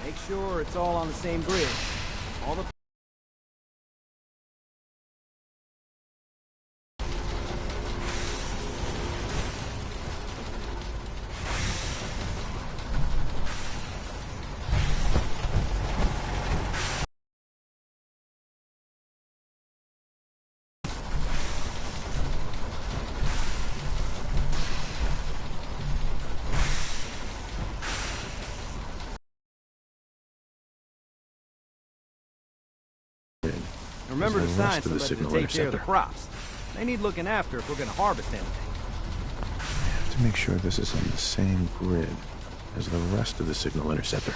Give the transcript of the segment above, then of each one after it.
Make sure it's all on the same grid. All the... Remember to sign somebody to take care of the crops. They need looking after if we're going to harvest anything. I have to make sure this is on the same grid as the rest of the signal interceptor.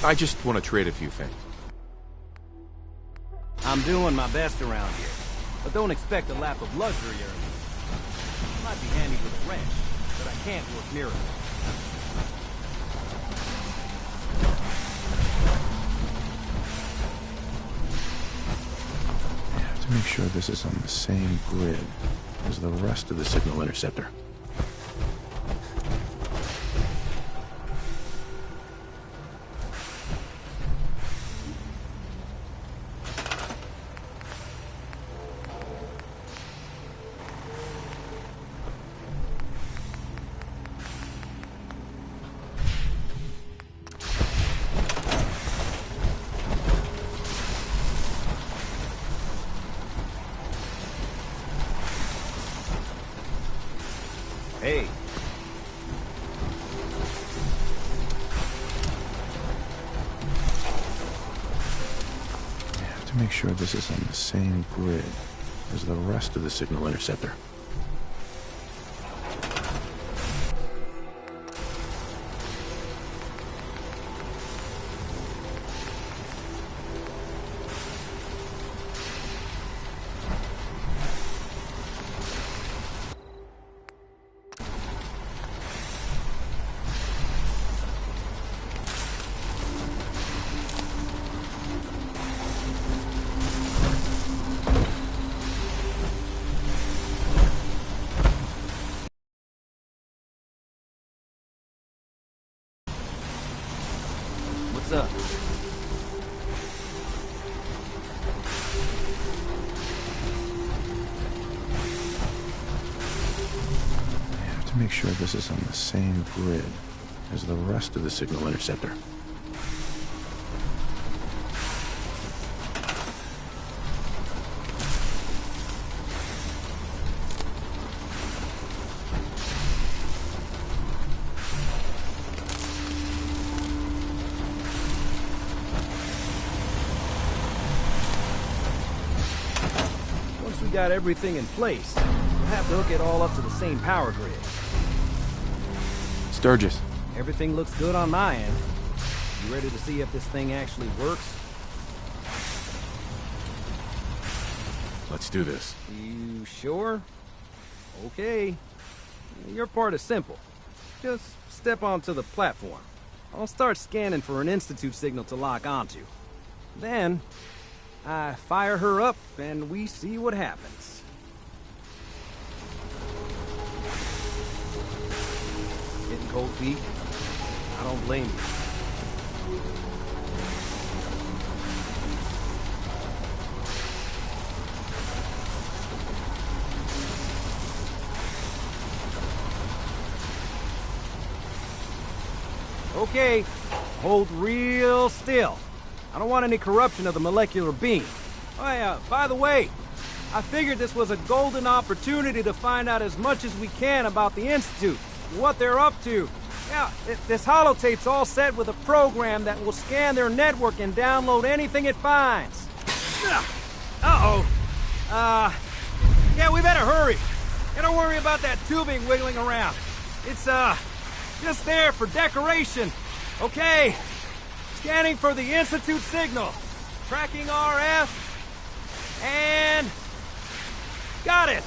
I just want to trade a few things. I'm doing my best around here, but don't expect a lap of luxury or anything. It might be handy with a wrench, but I can't work miracles. I have to make sure this is on the same grid as the rest of the signal interceptor. Hey. I have to make sure this is on the same grid as the rest of the signal interceptor. What's up? I have to make sure this is on the same grid as the rest of the signal interceptor. Once we got everything in place, we'll have to hook it all up to the same power grid. Sturgis. Everything looks good on my end. You ready to see if this thing actually works? Let's do this. You sure? Okay. Your part is simple. Just step onto the platform. I'll start scanning for an Institute signal to lock onto. Then, I fire her up and we see what happens. Getting cold feet? I don't blame you. Okay, hold real still. I don't want any corruption of the molecular beam. Oh yeah, by the way, I figured this was a golden opportunity to find out as much as we can about the Institute, what they're up to. Yeah, this holotape's all set with a program that will scan their network and download anything it finds. Uh-oh. Yeah, we better hurry. And don't worry about that tubing wiggling around. It's, just there for decoration. Okay. Scanning for the Institute signal. Tracking RF. And... got it.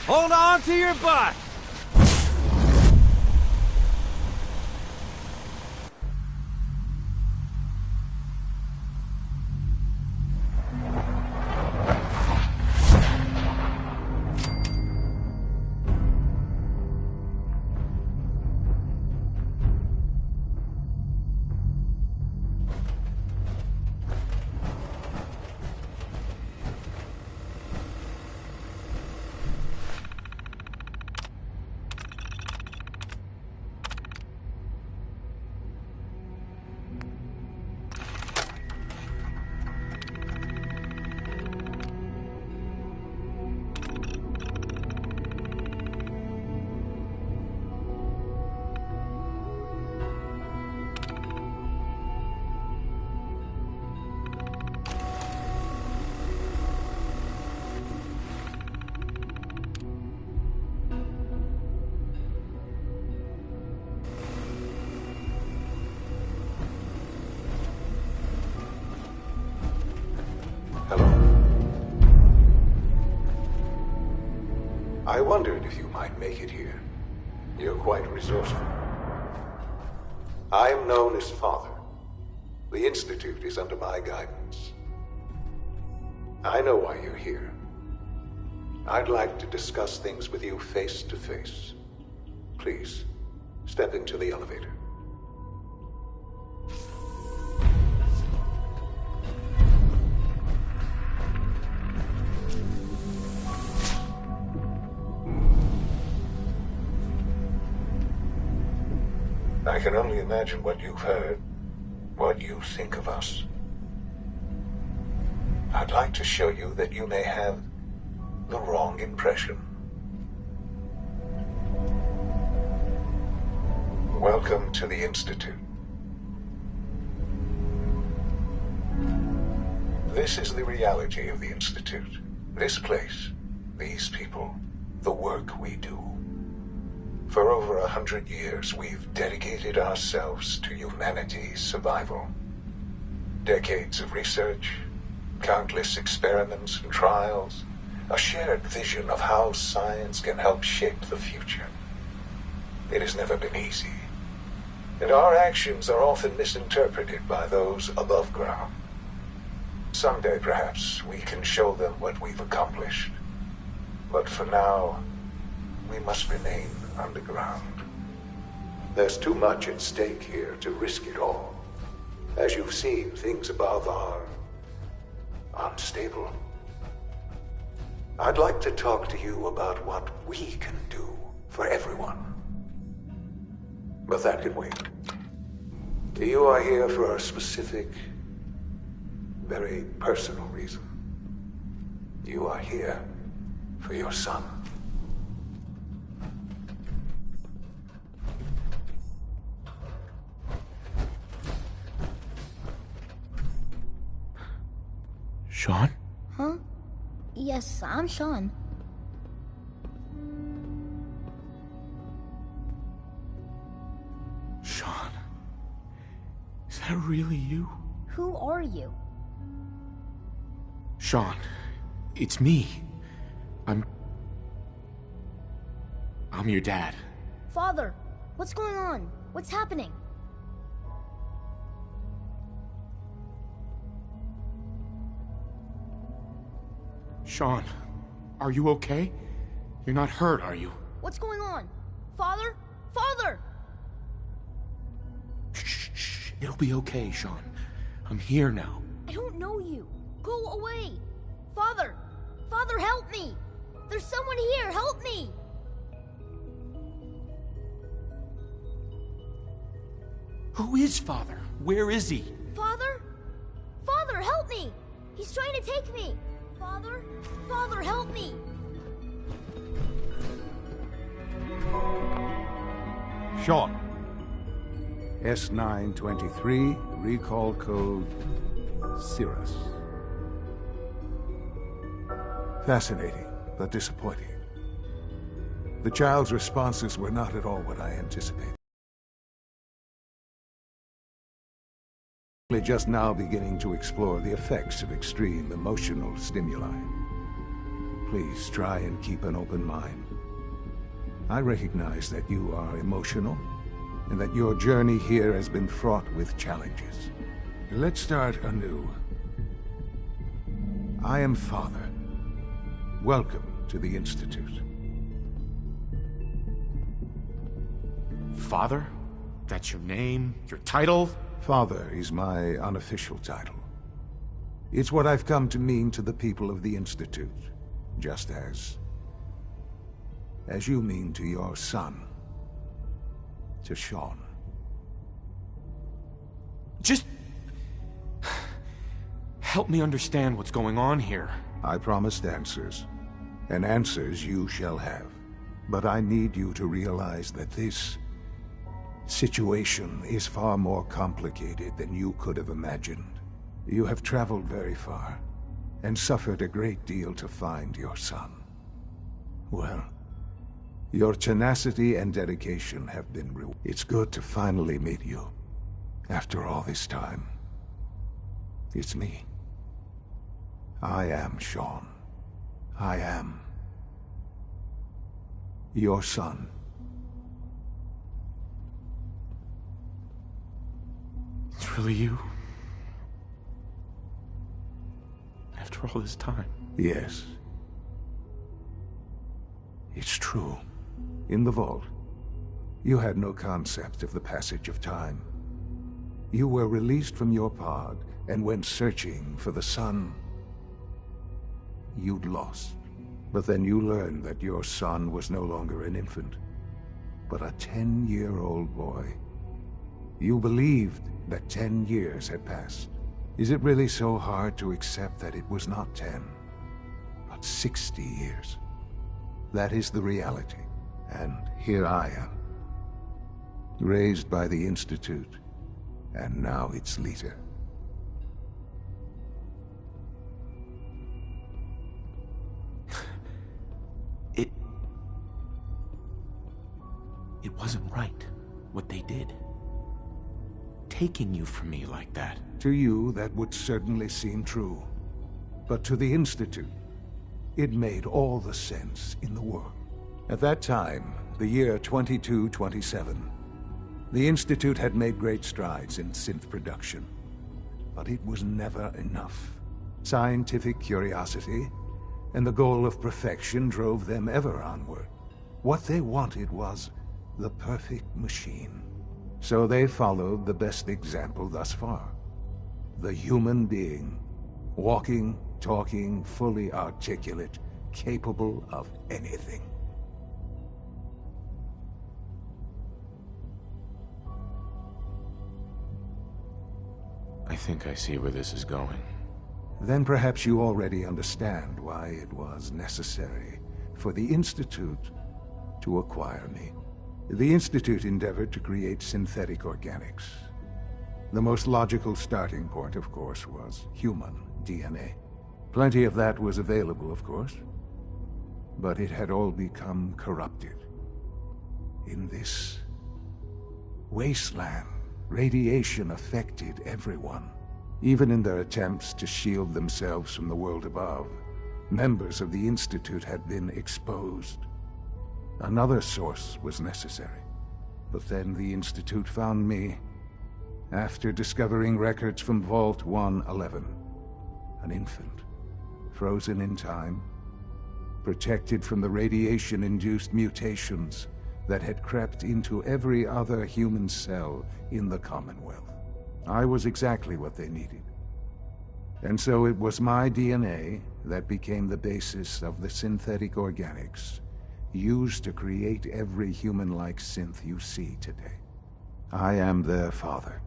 Hold on to your butt. I wondered if you might make it here. You're quite resourceful. I am known as Father. The Institute is under my guidance. I know why you're here. I'd like to discuss things with you face to face. Please, step into the elevator. I can only imagine what you've heard, what you think of us. I'd like to show you that you may have the wrong impression. Welcome to the Institute. This is the reality of the Institute. This place, these people, the work we do. For over 100 years, we've dedicated ourselves to humanity's survival. Decades of research, countless experiments and trials, a shared vision of how science can help shape the future. It has never been easy, and our actions are often misinterpreted by those above ground. Someday, perhaps, we can show them what we've accomplished. But for now, we must remain underground. There's too much at stake here to risk it all. As you've seen, things above are unstable. I'd like to talk to you about what we can do for everyone. But that can wait. You are here for a specific, very personal reason. You are here for your son. Sean? Huh? Yes, I'm Sean. Sean? Is that really you? Who are you? Sean, it's me. I'm your dad. Father, what's going on? What's happening? Sean, are you okay? You're not hurt, are you? What's going on? Father? Father! Shh. It'll be okay, Sean. I'm here now. I don't know you. Go away. Father! Father, help me! There's someone here, help me! Who is Father? Where is he? Father? Father, help me! He's trying to take me! Father? Father, help me! Sean. S923, recall code Cirrus. Fascinating, but disappointing. The child's responses were not at all what I anticipated. Just now beginning to explore the effects of extreme emotional stimuli. Please try and keep an open mind. I recognize that you are emotional, and that your journey here has been fraught with challenges. Let's start anew. I am Father. Welcome to the Institute. Father? That's your name? Your title? Father is my unofficial title. It's what I've come to mean to the people of the Institute, just as you mean to your son, to Sean. Just help me understand what's going on here. I promised answers, and answers you shall have. But I need you to realize that this situation is far more complicated than you could have imagined. You have traveled very far, and suffered a great deal to find your son. Well, your tenacity and dedication have been rewarded. It's good to finally meet you, after all this time. It's me. I am Sean. I am Your son. It's really you? After all this time? Yes. It's true. In the vault, you had no concept of the passage of time. You were released from your pod and went searching for the son you'd lost. But then you learned that your son was no longer an infant, but a 10-year-old boy. You believed that 10 years had passed. Is it really so hard to accept that it was not 10, but 60 years? That is the reality, and here I am, raised by the Institute, and now its leader. It wasn't right, what they did. Taking you from me like that. To you, that would certainly seem true. But to the Institute, it made all the sense in the world. At that time, the year 2227, the Institute had made great strides in synth production. But it was never enough. Scientific curiosity and the goal of perfection drove them ever onward. What they wanted was the perfect machine. So they followed the best example thus far. The human being. Walking, talking, fully articulate, capable of anything. I think I see where this is going. Then perhaps you already understand why it was necessary for the Institute to acquire me. The Institute endeavored to create synthetic organics. The most logical starting point, of course, was human DNA. Plenty of that was available, of course, but it had all become corrupted. In this wasteland, radiation affected everyone. Even in their attempts to shield themselves from the world above, members of the Institute had been exposed. Another source was necessary. But then the Institute found me after discovering records from Vault 111. An infant, frozen in time, protected from the radiation-induced mutations that had crept into every other human cell in the Commonwealth. I was exactly what they needed. And so it was my DNA that became the basis of the synthetic organics used to create every human-like synth you see today. I am their father.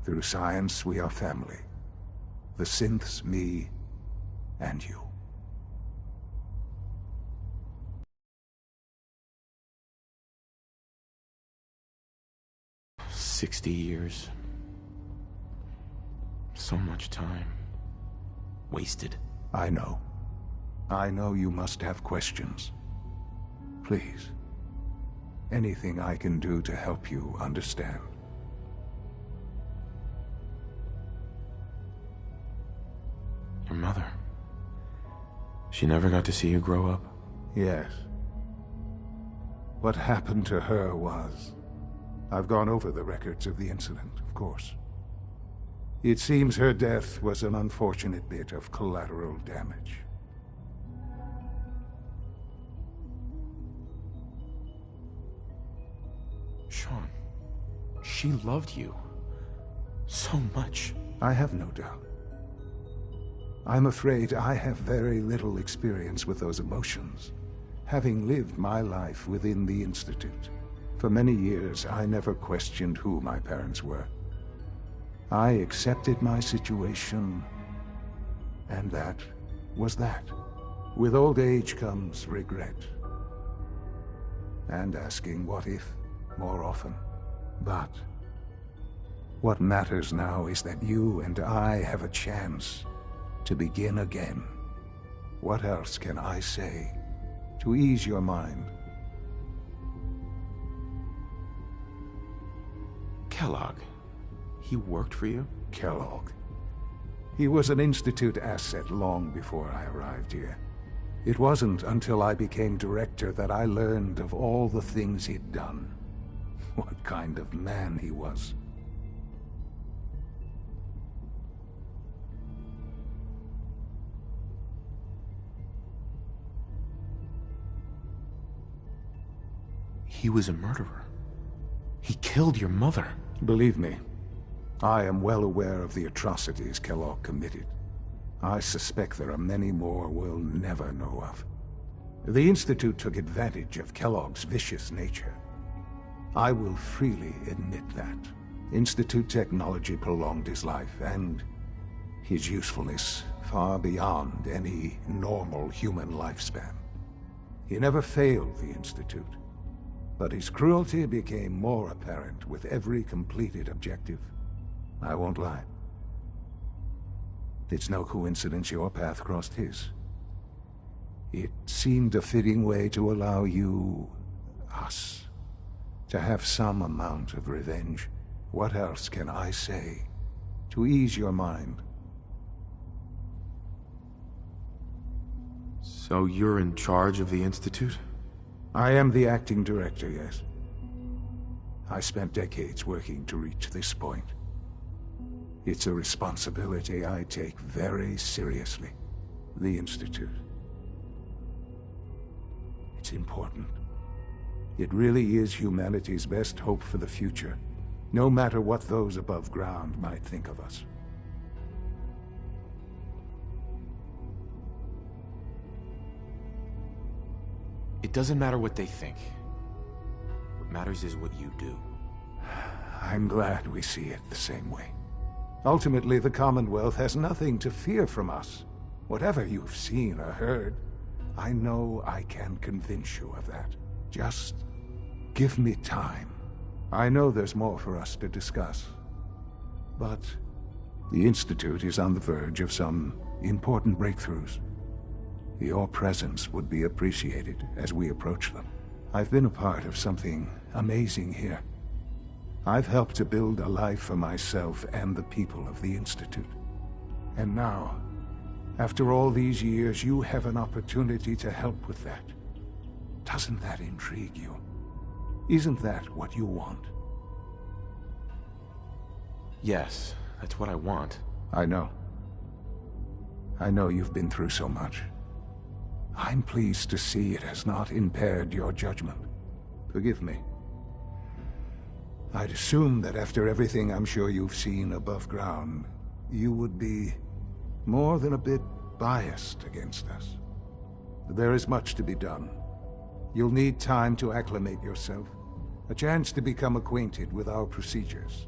Through science, we are family. The synths, me, and you. "60 years. So much time. Wasted." I know. I know you must have questions. Please. Anything I can do to help you understand. Your mother. She never got to see you grow up? Yes. What happened to her was... I've gone over the records of the incident, of course. It seems her death was an unfortunate bit of collateral damage. Sean, she loved you so much. I have no doubt. I'm afraid I have very little experience with those emotions, having lived my life within the Institute. For many years, I never questioned who my parents were. I accepted my situation, and that was that. With old age comes regret, and asking what if more often. But what matters now is that you and I have a chance to begin again. What else can I say to ease your mind? Kellogg. He worked for you? Kellogg. He was an Institute asset long before I arrived here. It wasn't until I became director that I learned of all the things he'd done. What kind of man he was. He was a murderer. He killed your mother. Believe me, I am well aware of the atrocities Kellogg committed. I suspect there are many more we'll never know of. The Institute took advantage of Kellogg's vicious nature. I will freely admit that. Institute technology prolonged his life, and his usefulness far beyond any normal human lifespan. He never failed the Institute, but his cruelty became more apparent with every completed objective. I won't lie. It's no coincidence your path crossed his. It seemed a fitting way to allow you, us, to have some amount of revenge. What else can I say to ease your mind? So you're in charge of the Institute? I am the acting director, yes. I spent decades working to reach this point. It's a responsibility I take very seriously. The Institute. It's important. It really is humanity's best hope for the future, no matter what those above ground might think of us. It doesn't matter what they think. What matters is what you do. I'm glad we see it the same way. Ultimately, the Commonwealth has nothing to fear from us. Whatever you've seen or heard, I know I can convince you of that. Just give me time. I know there's more for us to discuss. But the Institute is on the verge of some important breakthroughs. Your presence would be appreciated as we approach them. I've been a part of something amazing here. I've helped to build a life for myself and the people of the Institute. And now, after all these years, you have an opportunity to help with that. Doesn't that intrigue you? Isn't that what you want? Yes, that's what I want. I know. I know you've been through so much. I'm pleased to see it has not impaired your judgment. Forgive me. I'd assume that after everything I'm sure you've seen above ground, you would be more than a bit biased against us. There is much to be done. You'll need time to acclimate yourself, a chance to become acquainted with our procedures.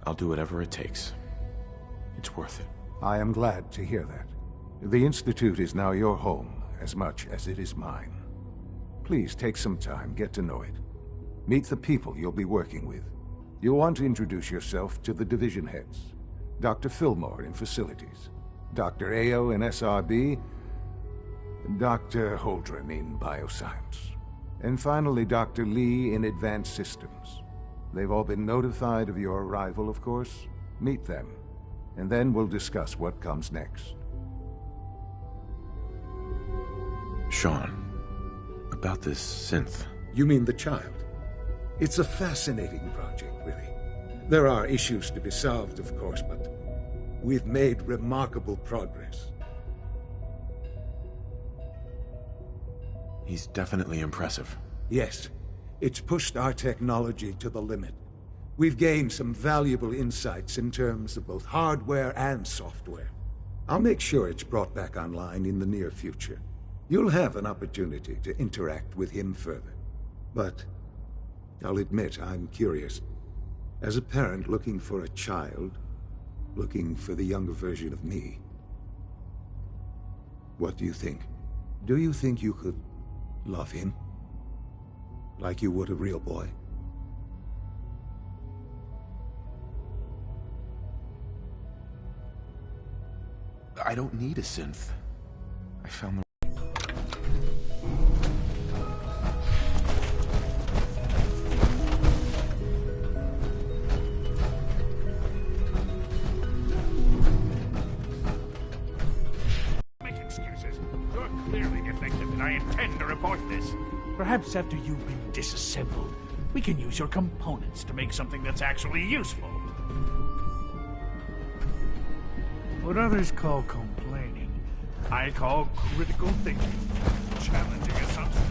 I'll do whatever it takes. It's worth it. I am glad to hear that. The Institute is now your home, as much as it is mine. Please take some time, get to know it. Meet the people you'll be working with. You'll want to introduce yourself to the division heads. Dr. Fillmore in Facilities, Dr. Ao in SRB, Dr. Holdren in Bioscience, and finally Dr. Lee in Advanced Systems. They've all been notified of your arrival, of course. Meet them, and then we'll discuss what comes next. Sean, about this synth. You mean the child? It's a fascinating project, really. There are issues to be solved, of course, but we've made remarkable progress. He's definitely impressive. Yes, it's pushed our technology to the limit. We've gained some valuable insights in terms of both hardware and software. I'll make sure it's brought back online in the near future. You'll have an opportunity to interact with him further. But I'll admit I'm curious. As a parent looking for a child, looking for the younger version of me, what do you think? Do you think you could love him? Like you would a real boy? I don't need a synth. I found the... Perhaps after you've been disassembled, we can use your components to make something that's actually useful. What others call complaining, I call critical thinking, challenging assumptions.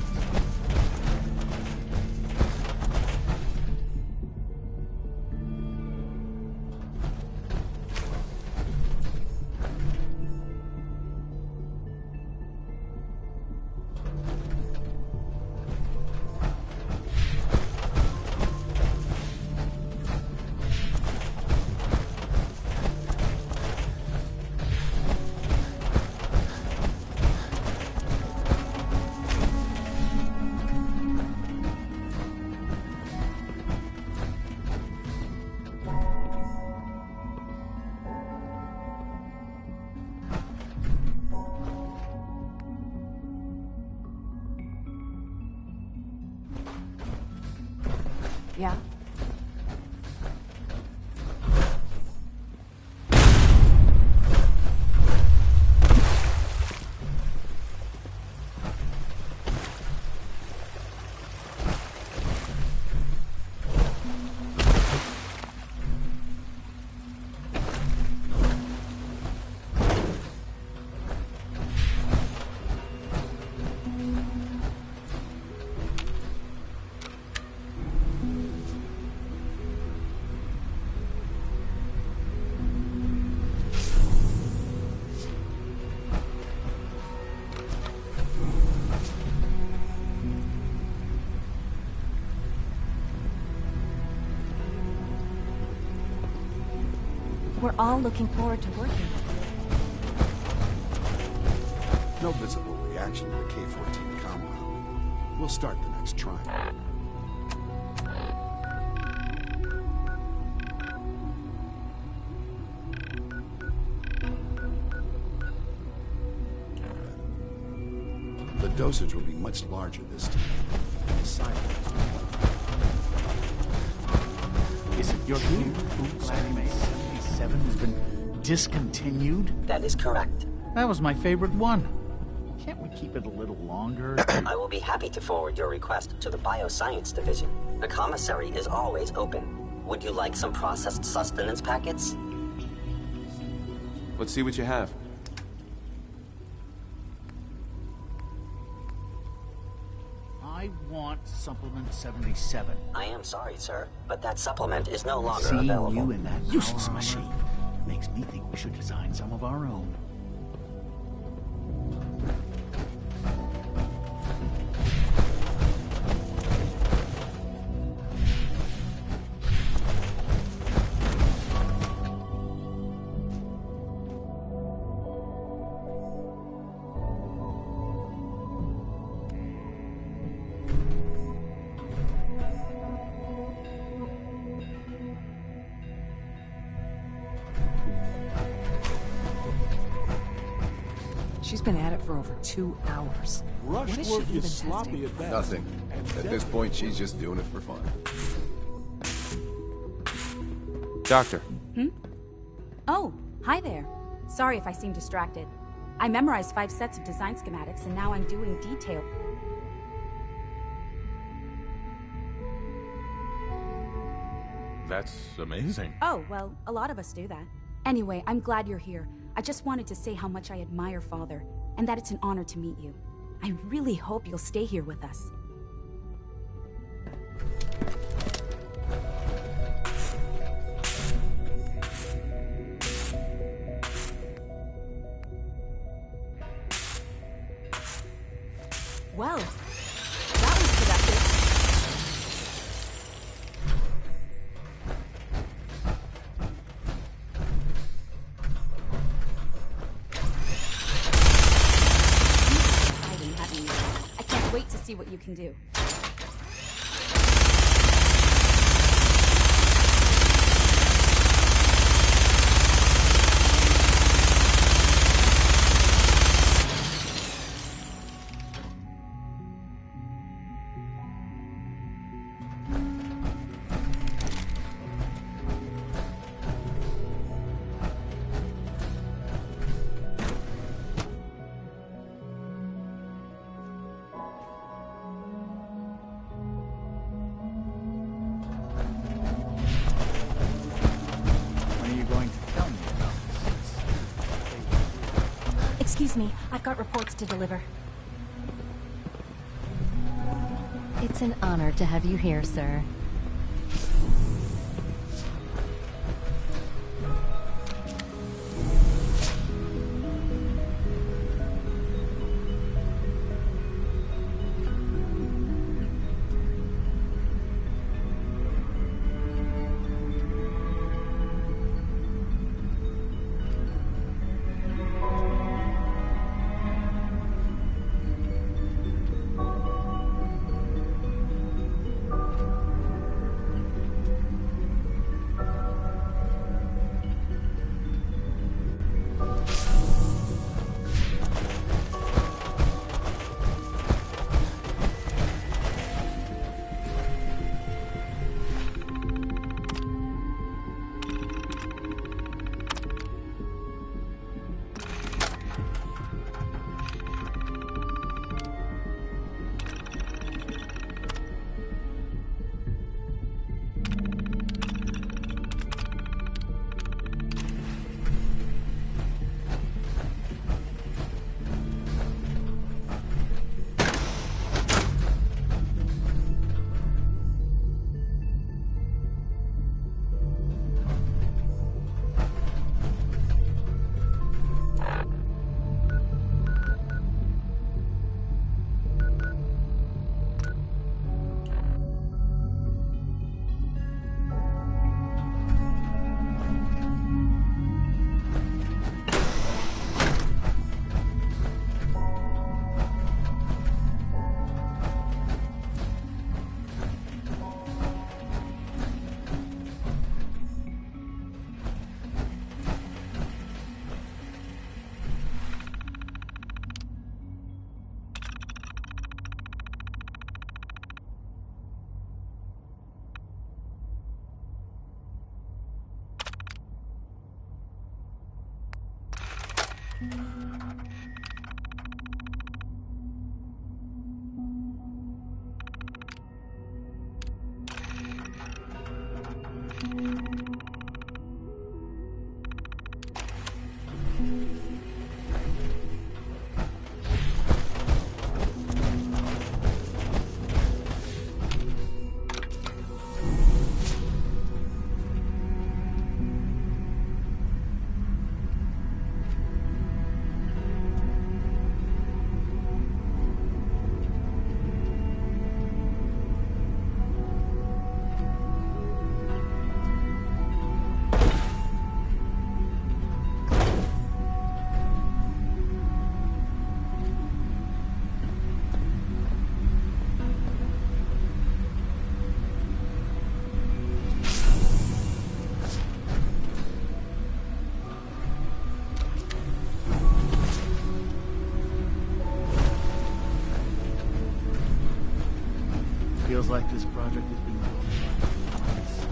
Yeah? We're all looking forward to working. No visible reaction to the K-14 compound. We'll start the next trial. The dosage will be much larger this time. The side effects will be Is it your view Collhammer 1034's has been discontinued? That is correct. That was my favorite one. Can't we keep it a little longer? I will be happy to forward your request to the Bioscience Division. The commissary is always open. Would you like some processed sustenance packets? Let's see what you have. I want Supplement 77. I am sorry, sir, but that supplement is no longer Seeing available. you in that useless machine makes me think we should design some of our own. She's been at it for over 2 hours. Rush What is she work even is sloppy testing? at best. Nothing. At this point, she's just doing it for fun. Doctor. Oh, hi there. Sorry if I seem distracted. I memorized 5 sets of design schematics and now I'm doing detail. That's amazing. Oh, well, a lot of us do that. Anyway, I'm glad you're here. I just wanted to say how much I admire Father, and that it's an honor to meet you. I really hope you'll stay here with us. Well, that was productive. Exciting having you. I can't wait to see what you can do. Excuse me, I've got reports to deliver. It's an honor to have you here, sir. Feels like this project has been going on for months.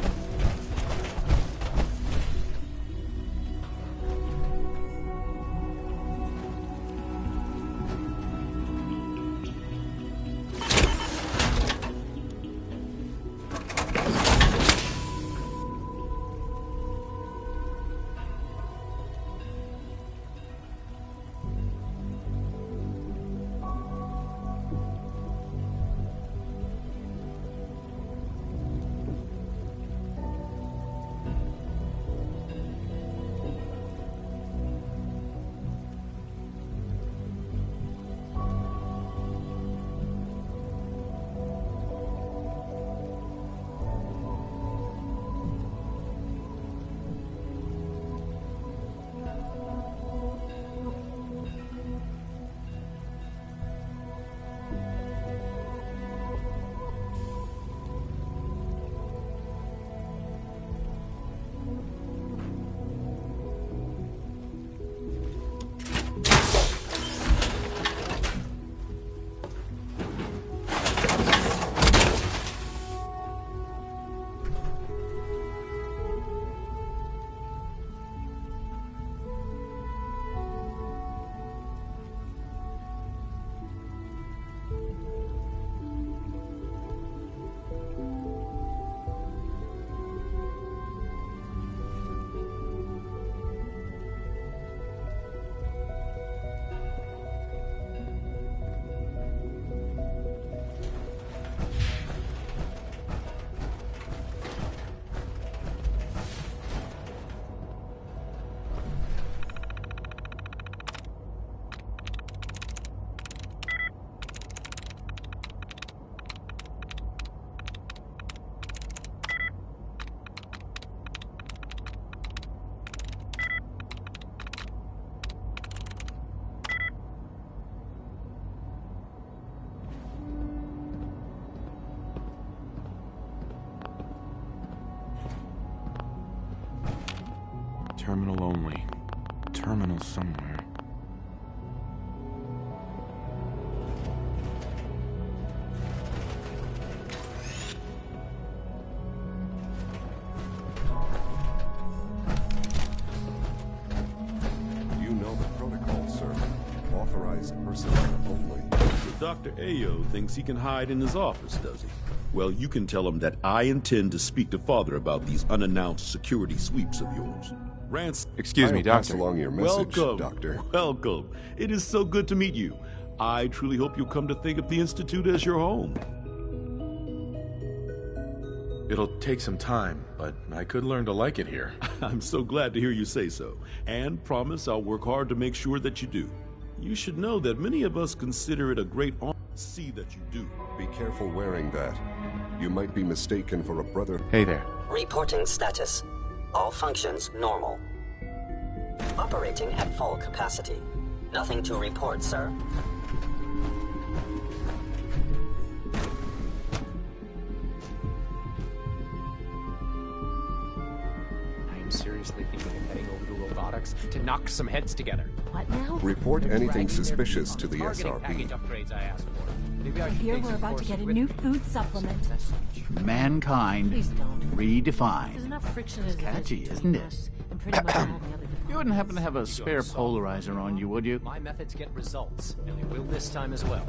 terminal only. Terminal somewhere. You know the protocol, sir. Authorized personnel only. So Dr. Ayo thinks he can hide in his office, does he? Well, you can tell him that I intend to speak to Father about these unannounced security sweeps of yours. Excuse me, Pass Doctor. along your message, Welcome, Doctor. welcome. It is so good to meet you. I truly hope you'll come to think of the Institute as your home. It'll take some time, but I could learn to like it here. I'm so glad to hear you say so, and promise I'll work hard to make sure that you do. You should know that many of us consider it a great honor to see that you do. Be careful wearing that. You might be mistaken for a brother. Hey there. Reporting status. All functions normal. Operating at full capacity. Nothing to report, sir. I'm seriously thinking of heading over to robotics to knock some heads together. What now? Report anything suspicious to the Targeting package SRB. upgrades I asked for. Maybe I should Here take we're some about to courses get a with- new food supplement. Mankind Please don't. There's redefined. enough friction as it is Catchy, between isn't it? us and pretty much all the other You wouldn't happen to have a You're spare solid. polarizer on you, would you? My methods get results, and they will this time as well.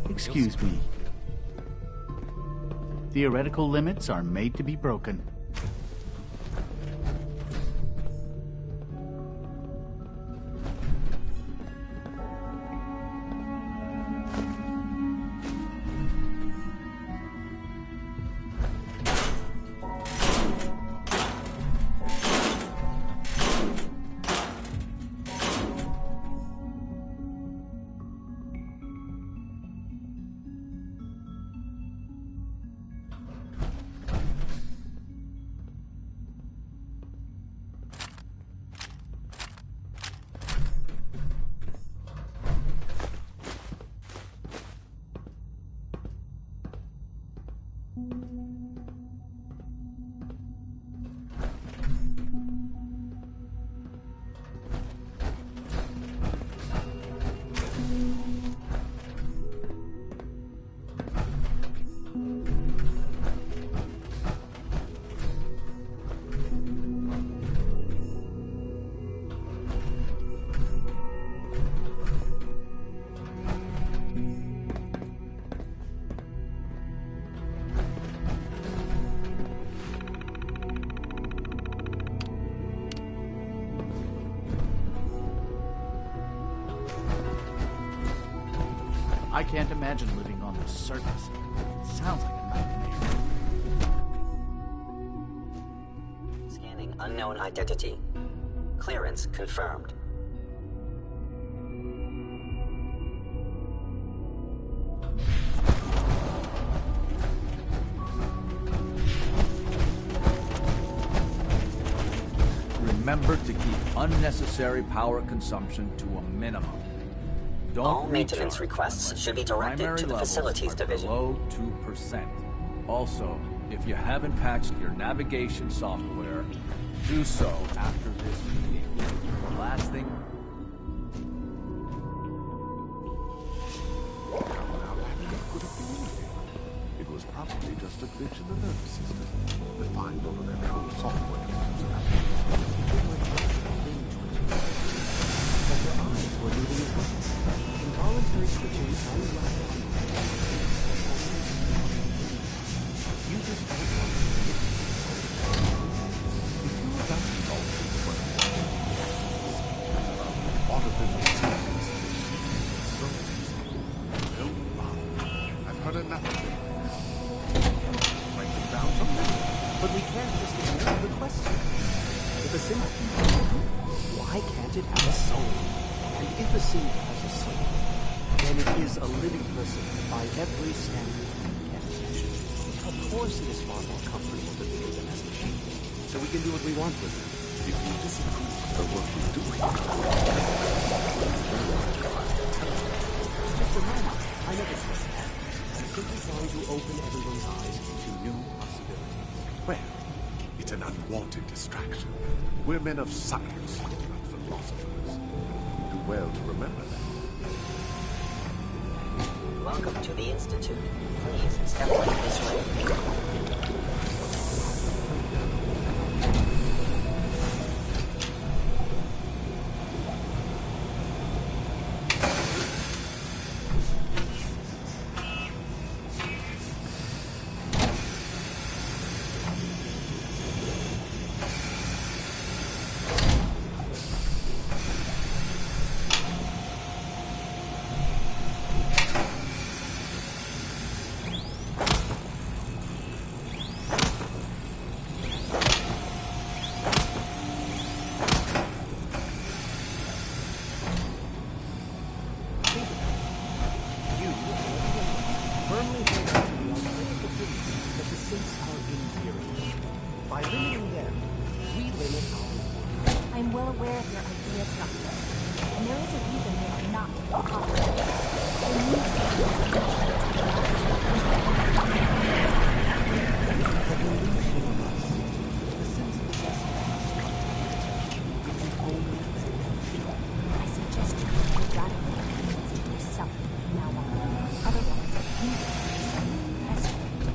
Excuse me. Theoretical limits are made to be broken. I can't imagine living on the surface. It sounds like a nightmare. Scanning unknown identity. Clearance confirmed. Remember to keep unnecessary power consumption to a minimum. Don't All maintenance recharge requests unless should be your directed primary to the levels facilities are division. Below 2%. Also, if you haven't patched your navigation software, do so after this meeting. The last thing. It was probably just a glitch in the nervous system, defined over their code software. But their eyes were moving as well. Involuntary switching very rapidly. You just don't want to do it. If you're about to solve this question, Artificial intelligence. Don't bother. I've heard enough of it. write them down something. But we can't just ignore the question. If a sim why can't it have a soul? And if a sim has a soul, then it is a living person by every standard and definition. Of course it is far more comfortable to think of them as machines, so we can do what we want with them. If you disapprove of what we're doing, just a moment. I never said that. I'm simply trying to open everyone's eyes to new possibilities. well, it's an unwanted distraction. We're men of science, not philosophers. Do well to remember that. Welcome to the Institute. Please step right this way.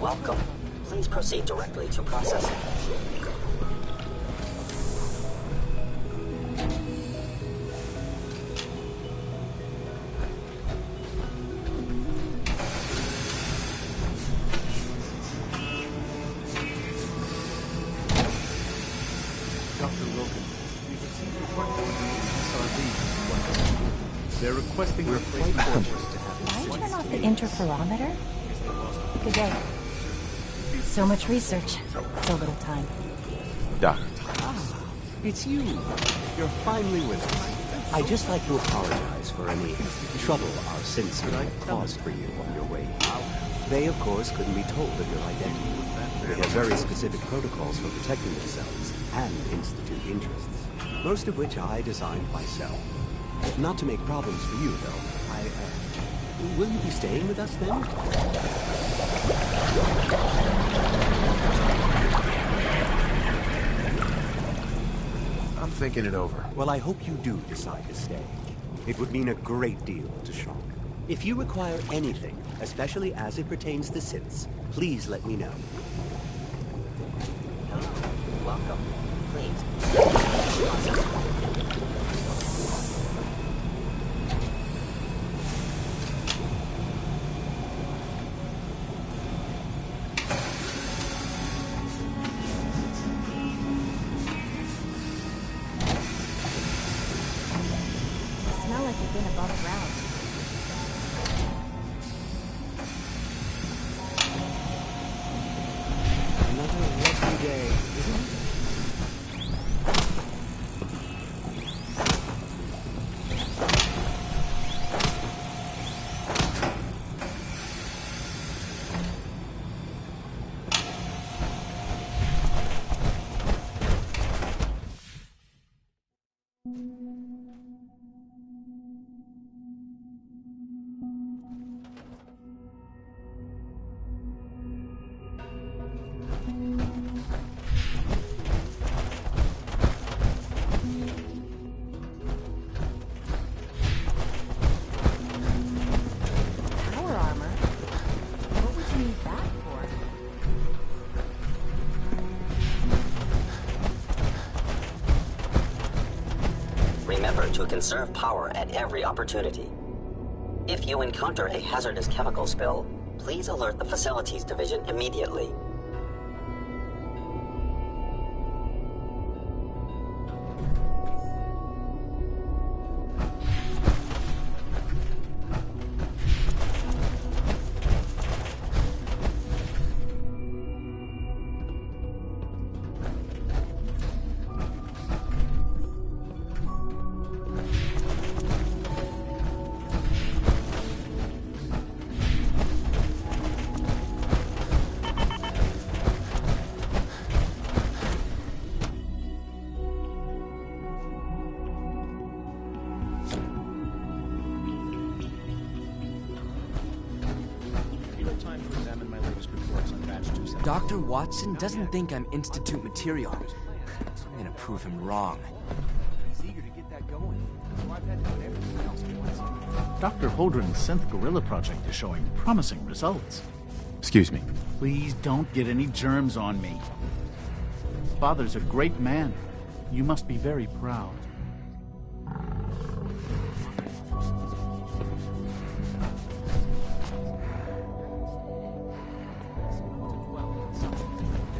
Welcome. Please proceed directly to processing. They're requesting replacement orders to have Can I turn off the interferometer? Good day. So much research, so little time. Doc. Ah, it's you. You're finally with us. I'd just like to apologize for any trouble our synths caused for you on your way out. They, of course, couldn't be told of your identity. They have very specific protocols for protecting themselves and Institute interests, most of which I designed myself. Not to make problems for you, though. Will you be staying with us then? I'm thinking it over. Well, I hope you do decide to stay. It would mean a great deal to Shock. If you require anything, especially as it pertains to synths, please let me know. Hello. Welcome. Please. To conserve power at every opportunity. If you encounter a hazardous chemical spill, please alert the Facilities Division immediately. Dr. Watson doesn't think I'm Institute material. I'm gonna prove him wrong. He's eager to get that going, so I've had to put everything else to one side. Dr. Holdren's synth gorilla project is showing promising results. Excuse me. Please don't get any germs on me. Father's a great man. You must be very proud.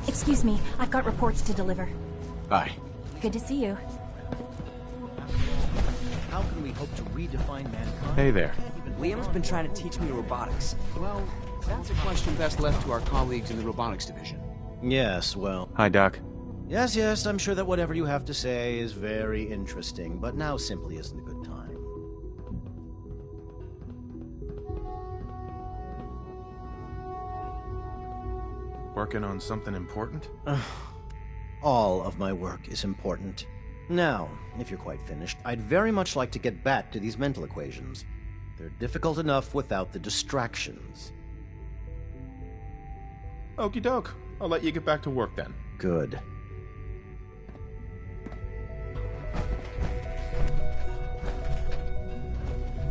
Excuse me, I've got reports to deliver. Bye. Good to see you. How can we hope to redefine mankind? Hey there. Liam's been trying to teach me robotics. Well, that's a question best left to our colleagues in the robotics division. Yes, well... Hi, Doc. Yes, I'm sure that whatever you have to say is very interesting, but now simply isn't a good time. Working on something important? All of my work is important. Now, if you're quite finished, I'd very much like to get back to these mental equations. They're difficult enough without the distractions. Okie doke. I'll let you get back to work then. Good.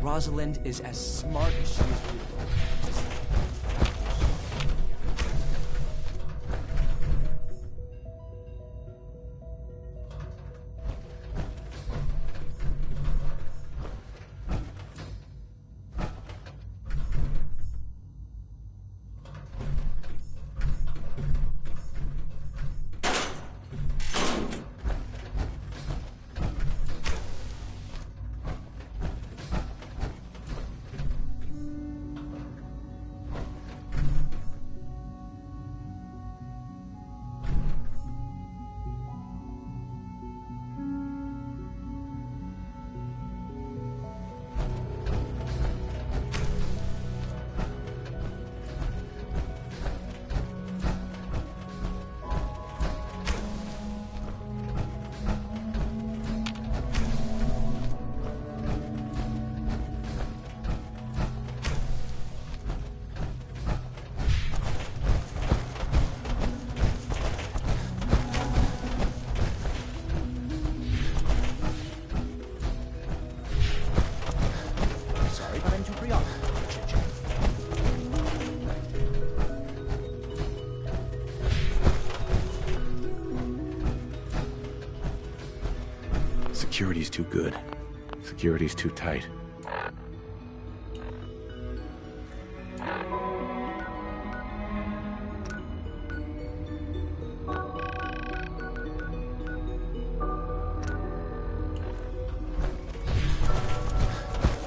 Rosalind is as smart as she is beautiful. Security's too good. Security's too tight.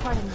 Pardon me.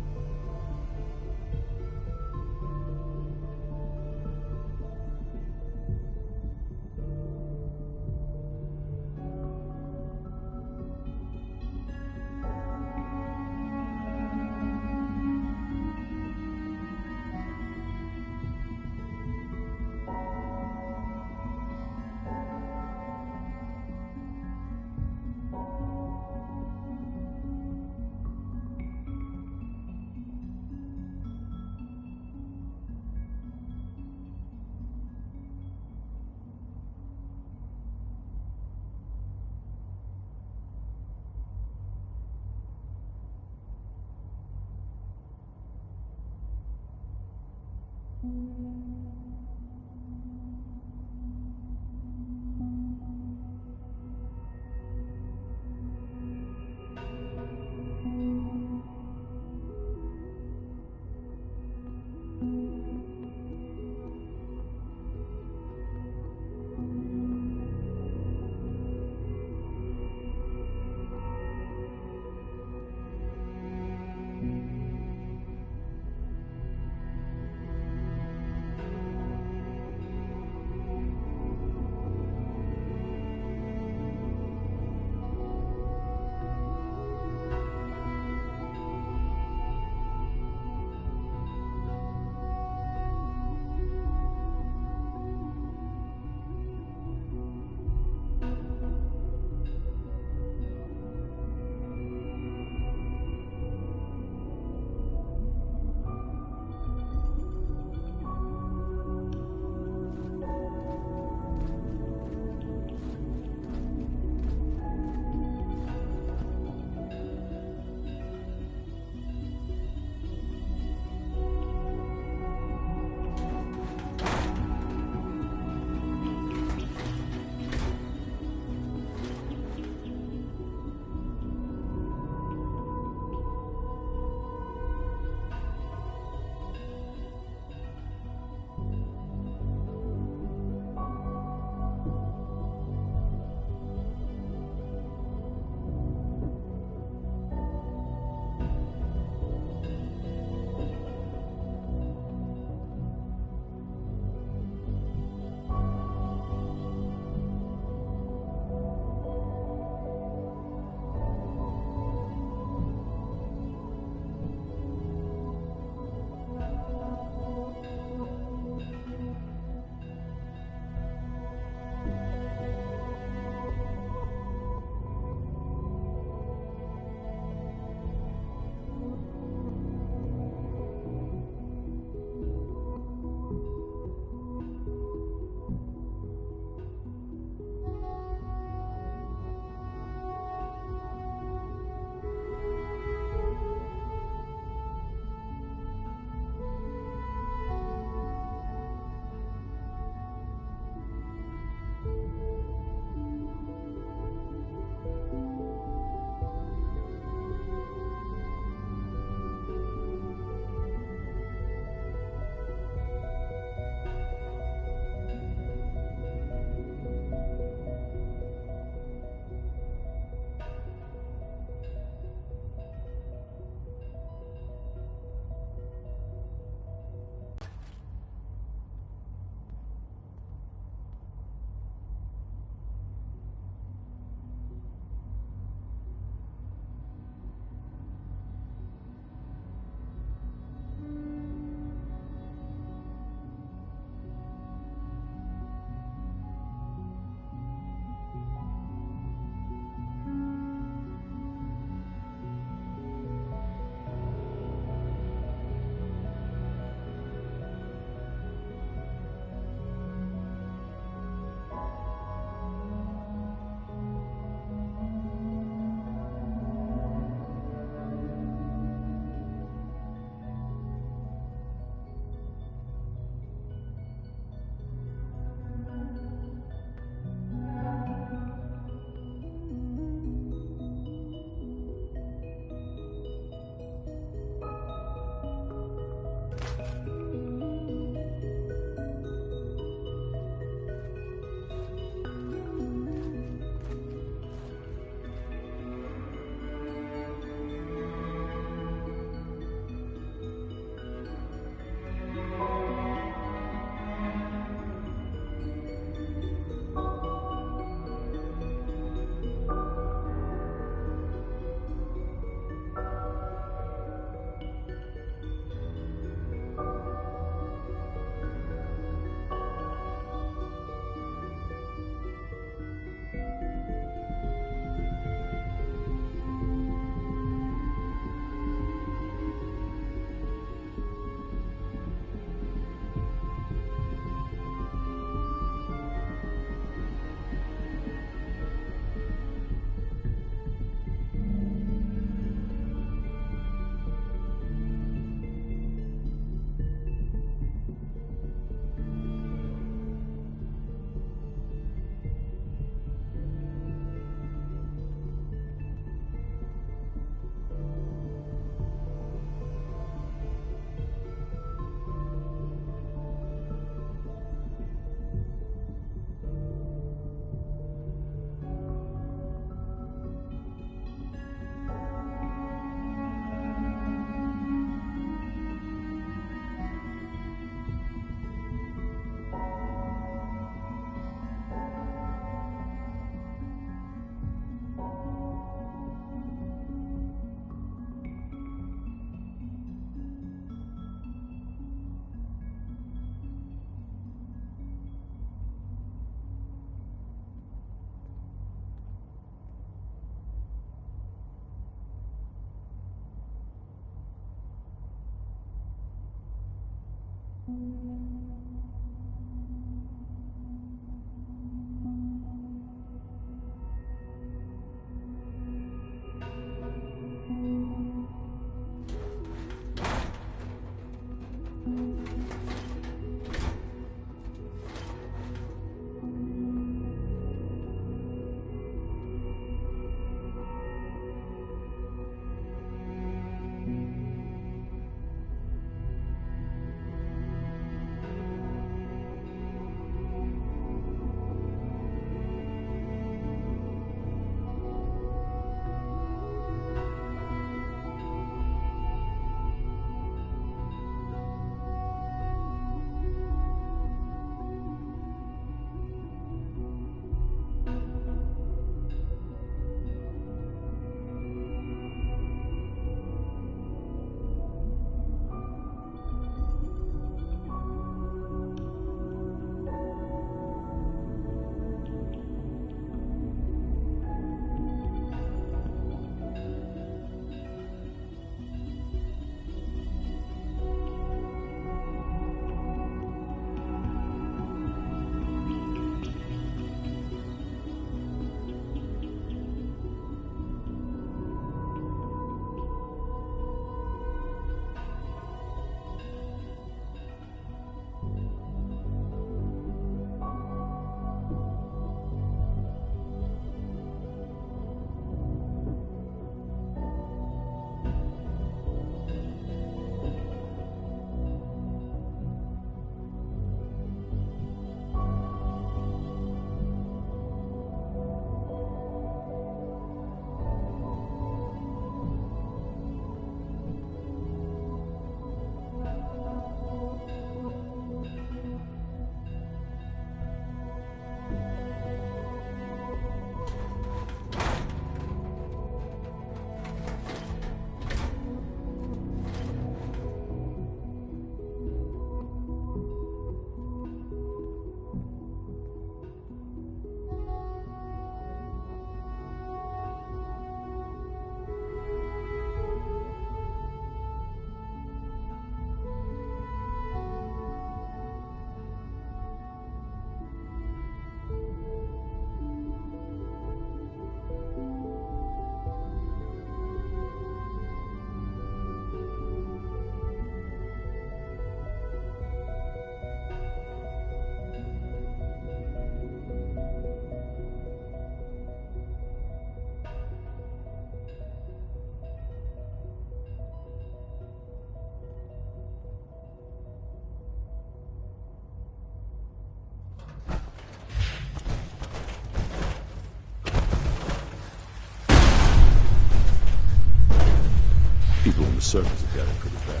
People on the surface have got it pretty bad.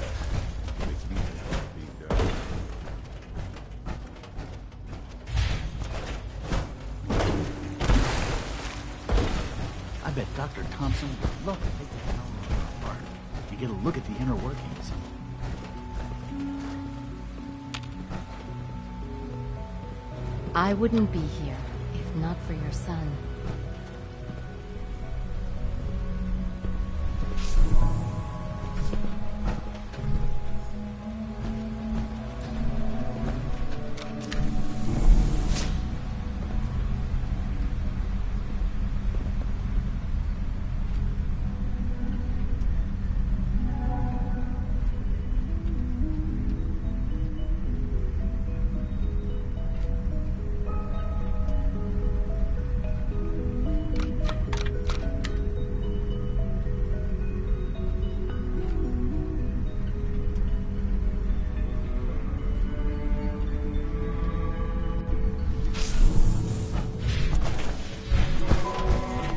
Makes me think being I bet Dr. Thompson would love to take the technology apart and get a look at the inner workings. I wouldn't be here if not for your son.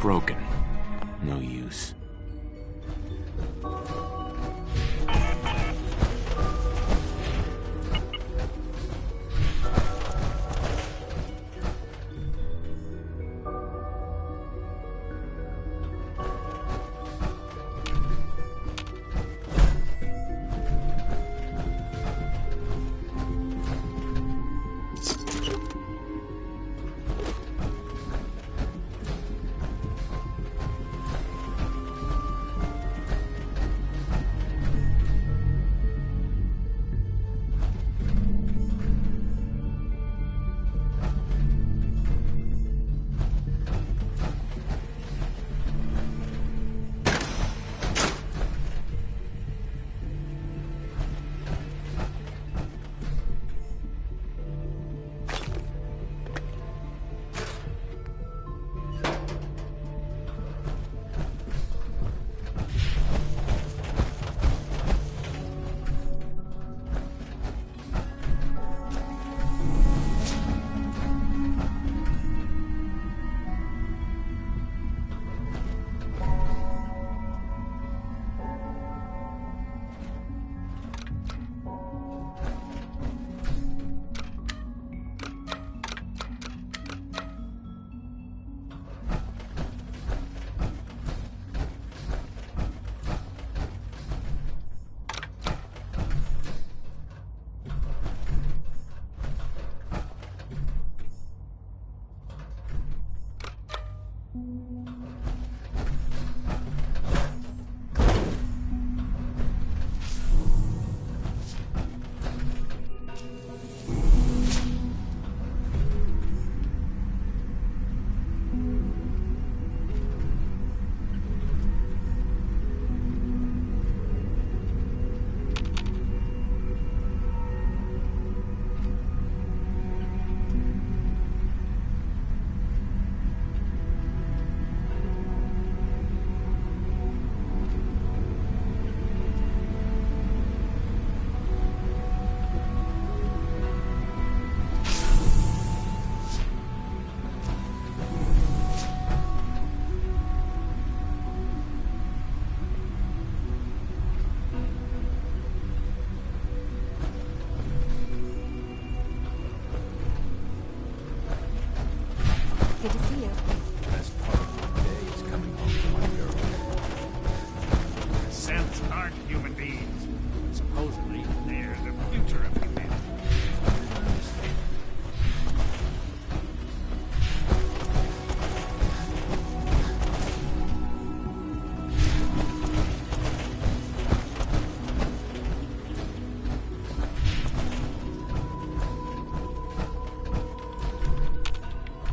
Broken. No use.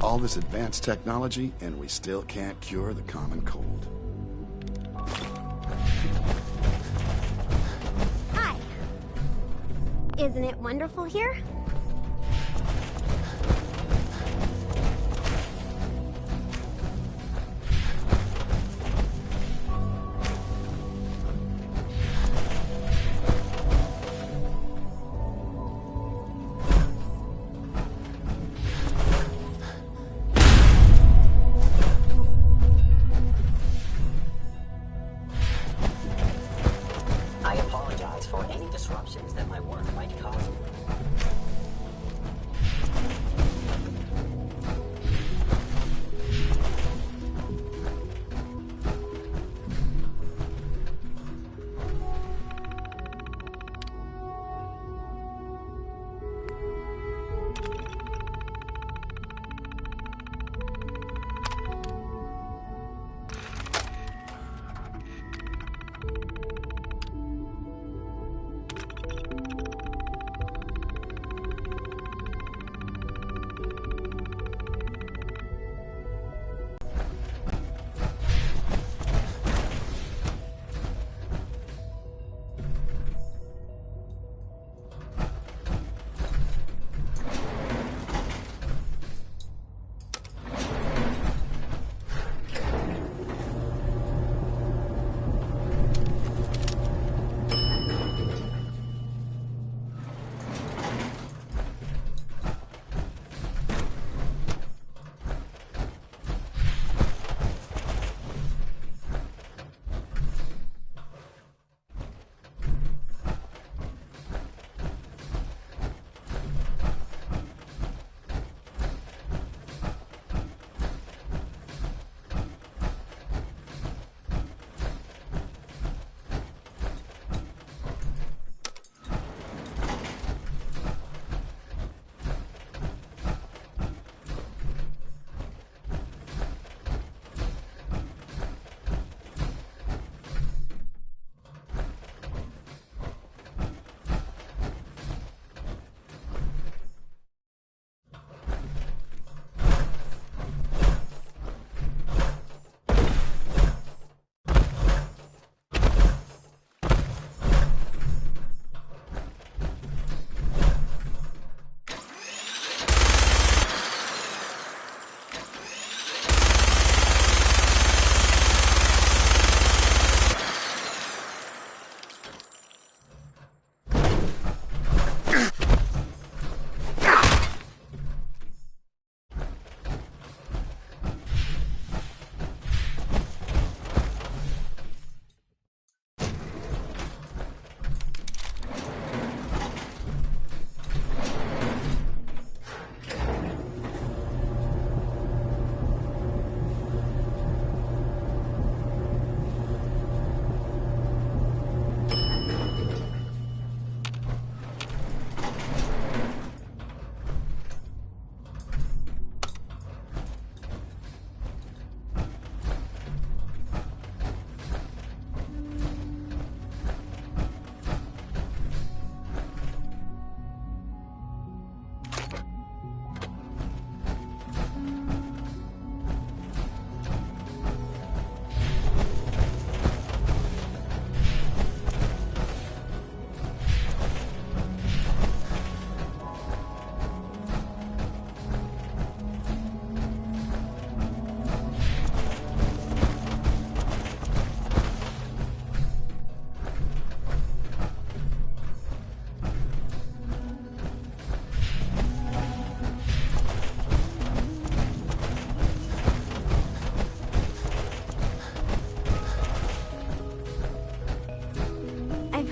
All this advanced technology, and we still can't cure the common cold. Hi. Isn't it wonderful here? I apologize for any disruptions that my work might cause you.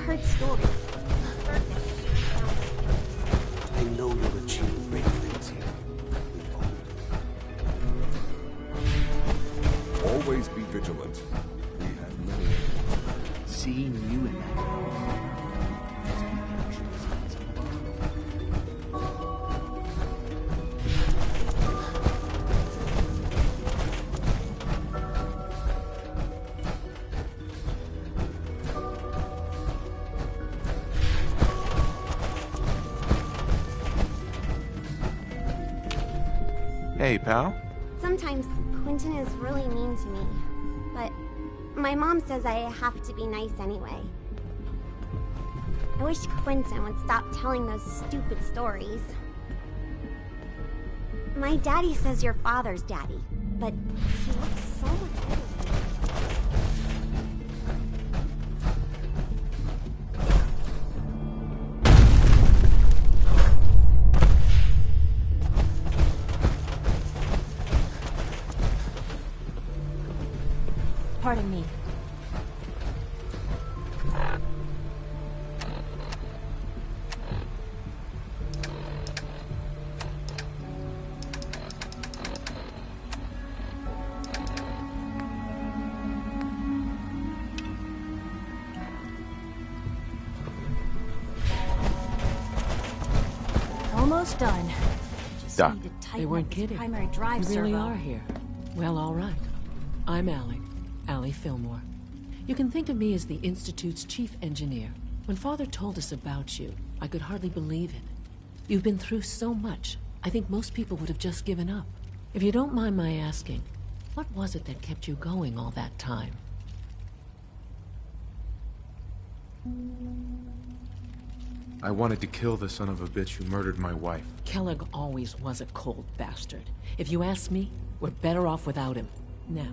heard stories. I know you'll achieve great things here. We all do. Always be vigilant. We have many. Seeing you in that. Hey, pal. Sometimes Quentin is really mean to me, but my mom says I have to be nice anyway. I wish Quentin would stop telling those stupid stories. My daddy says your father's daddy, but he looks so much older. Pardon me. Almost done. Doc. They weren't kidding. Primary drive You really servo. are here. Well, all right. I'm Allie Fillmore. You can think of me as the Institute's chief engineer. When Father told us about you, I could hardly believe it. You've been through so much, I think most people would have just given up. If you don't mind my asking, what was it that kept you going all that time? I wanted to kill the son of a bitch who murdered my wife. Kellogg always was a cold bastard. If you ask me, we're better off without him. Now,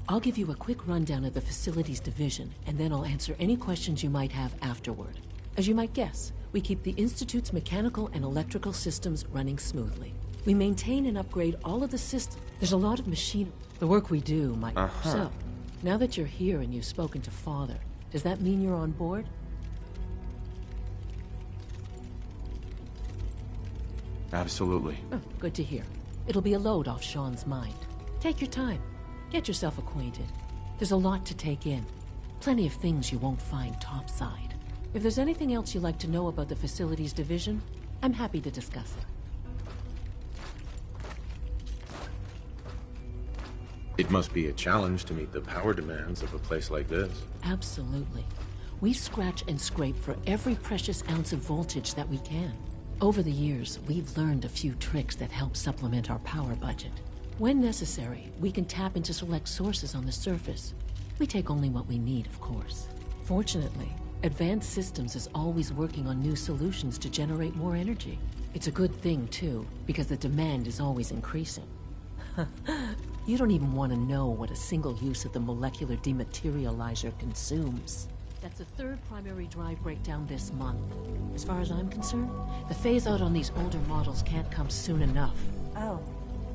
I'll give you a quick rundown of the Facilities Division, and then I'll answer any questions you might have afterward. As you might guess, we keep the Institute's mechanical and electrical systems running smoothly. We maintain and upgrade all of the systems. There's a lot of machine... The work we do might... So, now that you're here and you've spoken to Father, does that mean you're on board? Absolutely. Oh, good to hear. It'll be a load off Sean's mind. Take your time. Get yourself acquainted. There's a lot to take in. Plenty of things you won't find topside. If there's anything else you'd like to know about the Facilities Division, I'm happy to discuss it. It must be a challenge to meet the power demands of a place like this. Absolutely. We scratch and scrape for every precious ounce of voltage that we can. Over the years, we've learned a few tricks that help supplement our power budget. When necessary, we can tap into select sources on the surface. We take only what we need, of course. Fortunately, Advanced Systems is always working on new solutions to generate more energy. It's a good thing, too, because the demand is always increasing. You don't even want to know what a single use of the molecular dematerializer consumes. That's the third primary drive breakdown this month. As far as I'm concerned, the phase-out on these older models can't come soon enough. Oh,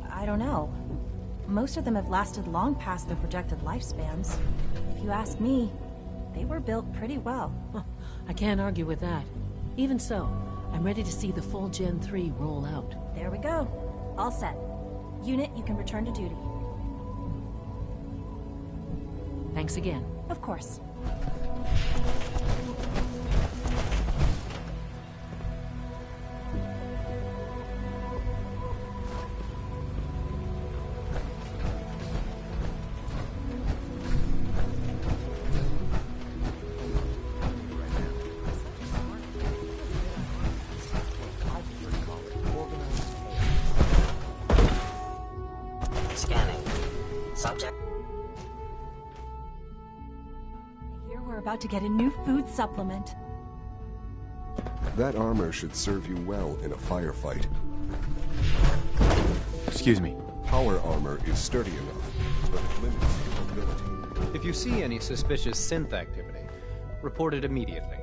I don't know. Most of them have lasted long past their projected lifespans. If you ask me, they were built pretty well. I can't argue with that. Even so, I'm ready to see the full Gen 3 roll out. There we go. All set. Unit, you can return to duty. Thanks again. Of course. Scanning. Subject. We're about to get a new food supplement. That armor should serve you well in a firefight. Excuse me. Power armor is sturdy enough, but it limits your mobility. If you see any suspicious synth activity, report it immediately.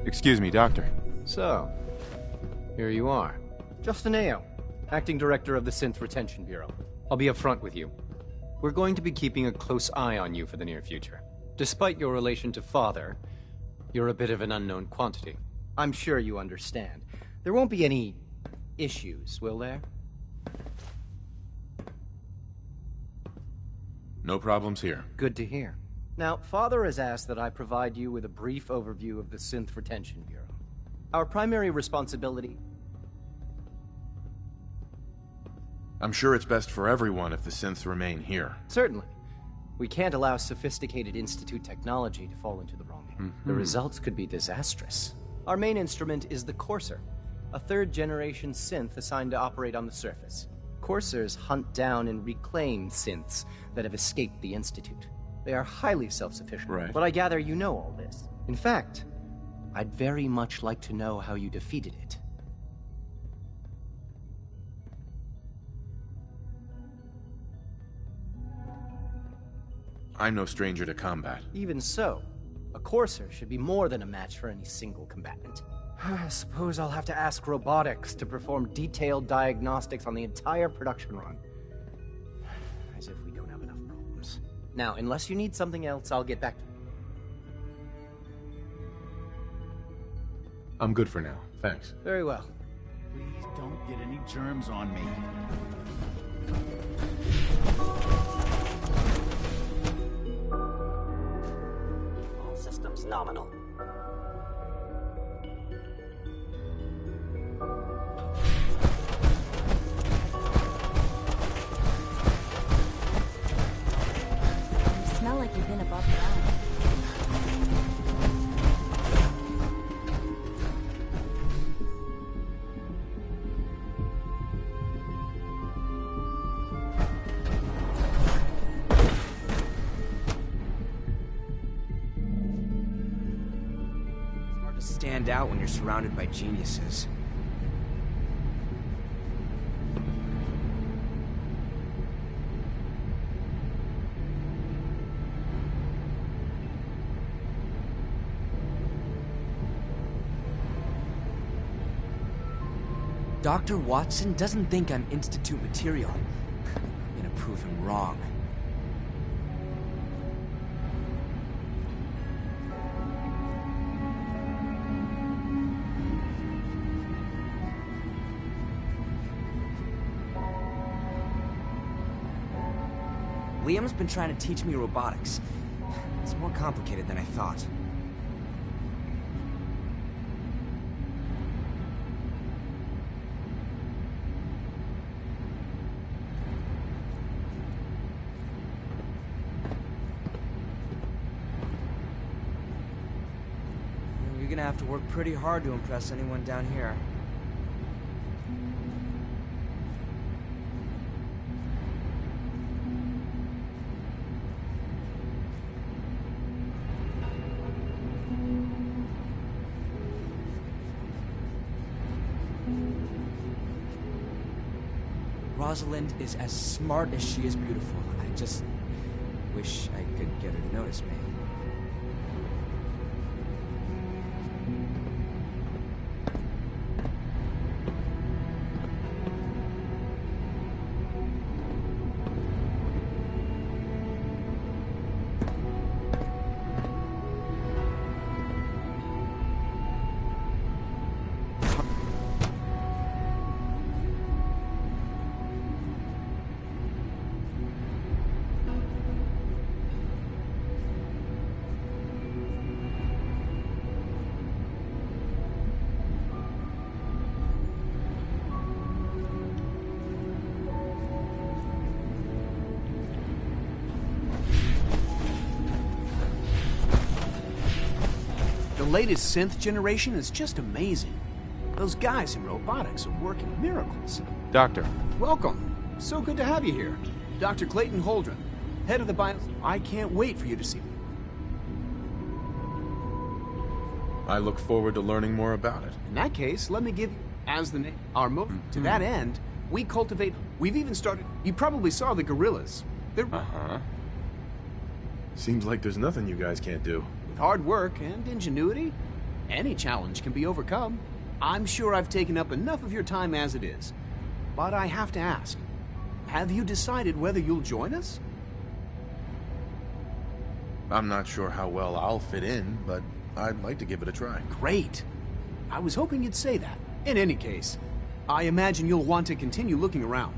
Excuse me, Doctor. So, here you are. Justin Ayo, Acting Director of the Synth Retention Bureau. I'll be upfront with you. We're going to be keeping a close eye on you for the near future. Despite your relation to Father, you're a bit of an unknown quantity. I'm sure you understand. There won't be any issues, will there? No problems here. Good to hear. Now, Father has asked that I provide you with a brief overview of the Synth Retention Bureau. Our primary responsibility... I'm sure it's best for everyone if the synths remain here. Certainly. We can't allow sophisticated Institute technology to fall into the wrong hands. The results could be disastrous. Our main instrument is the Courser. a third-generation synth assigned to operate on the surface. Coursers hunt down and reclaim synths that have escaped the Institute. They are highly self-sufficient. Right. But I gather you know all this. In fact, I'd very much like to know how you defeated it. I'm no stranger to combat. Even so, a Courser should be more than a match for any single combatant. I suppose I'll have to ask robotics to perform detailed diagnostics on the entire production run. As if we don't have enough problems. Now, unless you need something else, I'll get back to you. I'm good for now. Thanks. Very well. Please don't get any germs on me. All systems nominal. You smell like you've been above ground. Stand out when you're surrounded by geniuses. Dr. Watson doesn't think I'm Institute material. I'm gonna prove him wrong. Liam's been trying to teach me robotics. It's more complicated than I thought. You're gonna have to work pretty hard to impress anyone down here. Rosalind is as smart as she is beautiful. I just wish I could get her to notice me. The latest synth generation is just amazing. Those guys in robotics are working miracles. Doctor. Welcome. So good to have you here. Dr. Clayton Holdren, head of the bio... I can't wait for you to see me. I look forward to learning more about it. In that case, let me give you, as the name, our motive. To that end, we cultivate... We've even started... You probably saw the gorillas. They're... Uh-huh. Seems like there's nothing you guys can't do. With hard work and ingenuity, any challenge can be overcome. I'm sure I've taken up enough of your time as it is. But I have to ask, have you decided whether you'll join us? I'm not sure how well I'll fit in, but I'd like to give it a try. Great. I was hoping you'd say that. In any case, I imagine you'll want to continue looking around.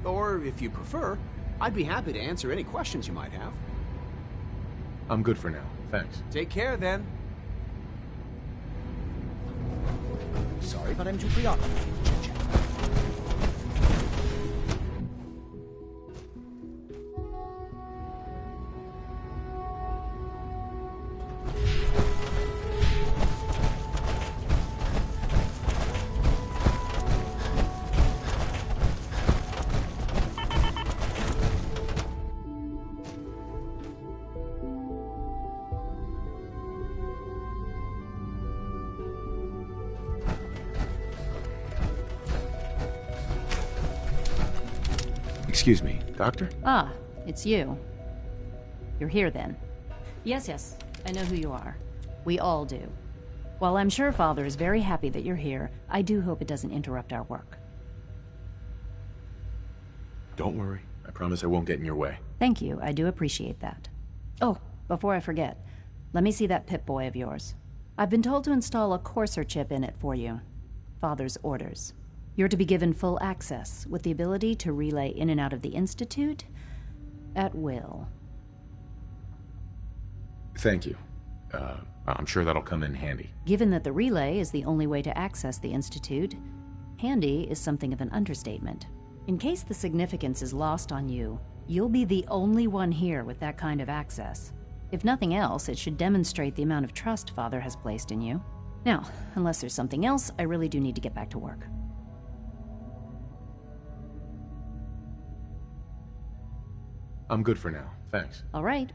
Or, if you prefer, I'd be happy to answer any questions you might have. I'm good for now. Thanks. Take care, then. Sorry, but I'm too preoccupied. Excuse me, Doctor? Ah, it's you. You're here then. Yes, I know who you are. We all do. While I'm sure Father is very happy that you're here, I do hope it doesn't interrupt our work. Don't worry. I promise I won't get in your way. Thank you, I do appreciate that. Oh, before I forget, let me see that Pip-Boy of yours. I've been told to install a Courser chip in it for you. Father's orders. You're to be given full access, with the ability to relay in and out of the Institute at will. Thank you. I'm sure that'll come in handy. Given that the relay is the only way to access the Institute, handy is something of an understatement. In case the significance is lost on you, you'll be the only one here with that kind of access. If nothing else, it should demonstrate the amount of trust Father has placed in you. Now, unless there's something else, I really do need to get back to work. I'm good for now. Thanks. All right.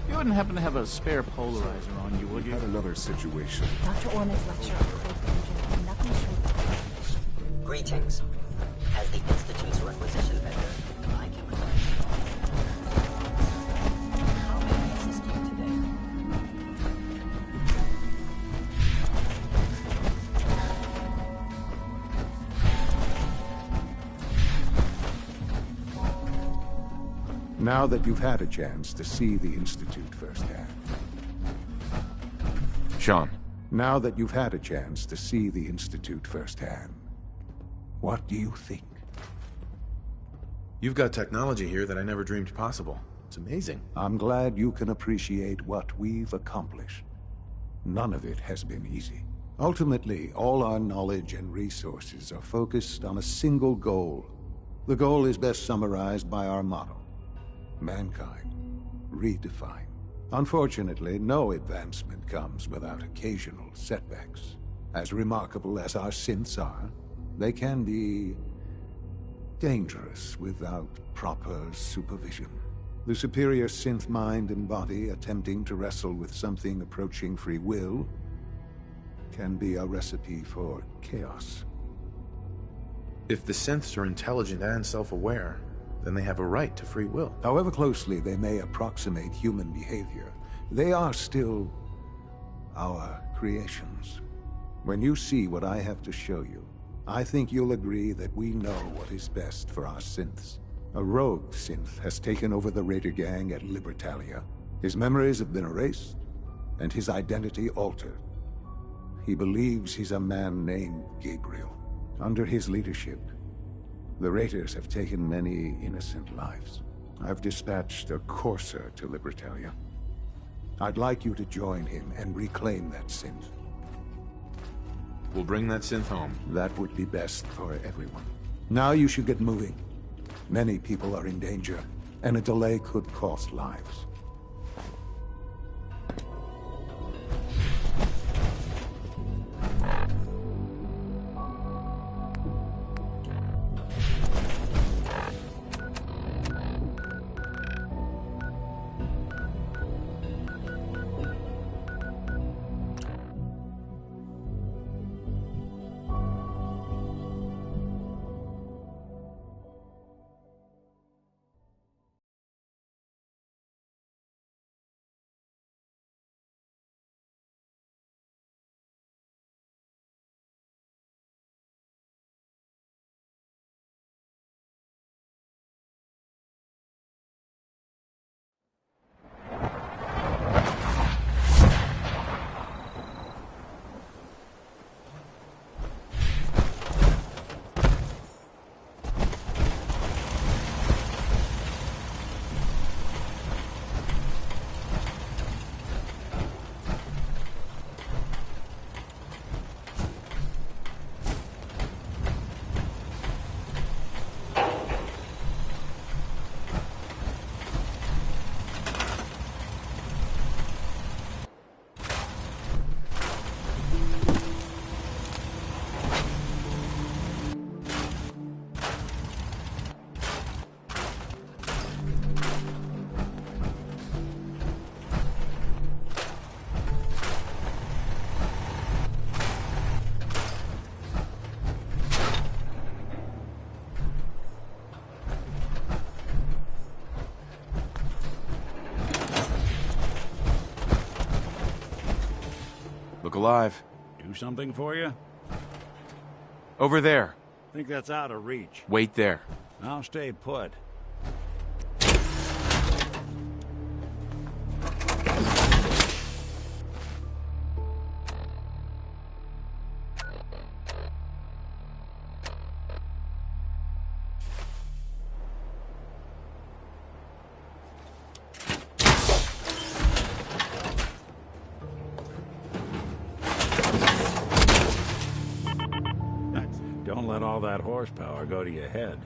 You wouldn't happen to have a spare polarizer on you, would you? Had another situation. Dr. Orman's lecture on cold fusion and nothing short. Greetings. As the Institute's requisition vendor, I can provide how may I assist you today? Now that you've had a chance to see the Institute firsthand. Sean. Now that you've had a chance to see the Institute firsthand, what do you think? You've got technology here that I never dreamed possible. It's amazing. I'm glad you can appreciate what we've accomplished. None of it has been easy. Ultimately, all our knowledge and resources are focused on a single goal. The goal is best summarized by our motto: mankind, redefined. Unfortunately, no advancement comes without occasional setbacks. As remarkable as our synths are, they can be dangerous without proper supervision. The superior synth mind and body attempting to wrestle with something approaching free will can be a recipe for chaos. If the synths are intelligent and self-aware, then they have a right to free will. However closely they may approximate human behavior, they are still our creations. When you see what I have to show you, I think you'll agree that we know what is best for our synths. A rogue synth has taken over the Raider gang at Libertalia. His memories have been erased, and his identity altered. He believes he's a man named Gabriel. Under his leadership, the Raiders have taken many innocent lives. I've dispatched a Courser to Libertalia. I'd like you to join him and reclaim that synth. We'll bring that synth home. That would be best for everyone. Now you should get moving. Many people are in danger, and a delay could cost lives. alive. Do something for you? Over there. Think that's out of reach. Wait there. I'll stay put. Don't let all that horsepower go to your head.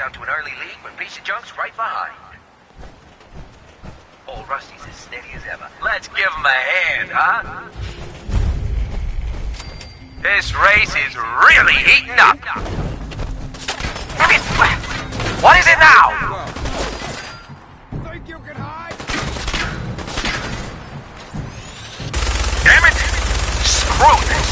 Out to an early lead, but piece of junk's right behind. Old Rusty's as steady as ever. Let's give him a hand, huh? This race is really heating up. What is it now? Think you can hide? Damn it! Screw this!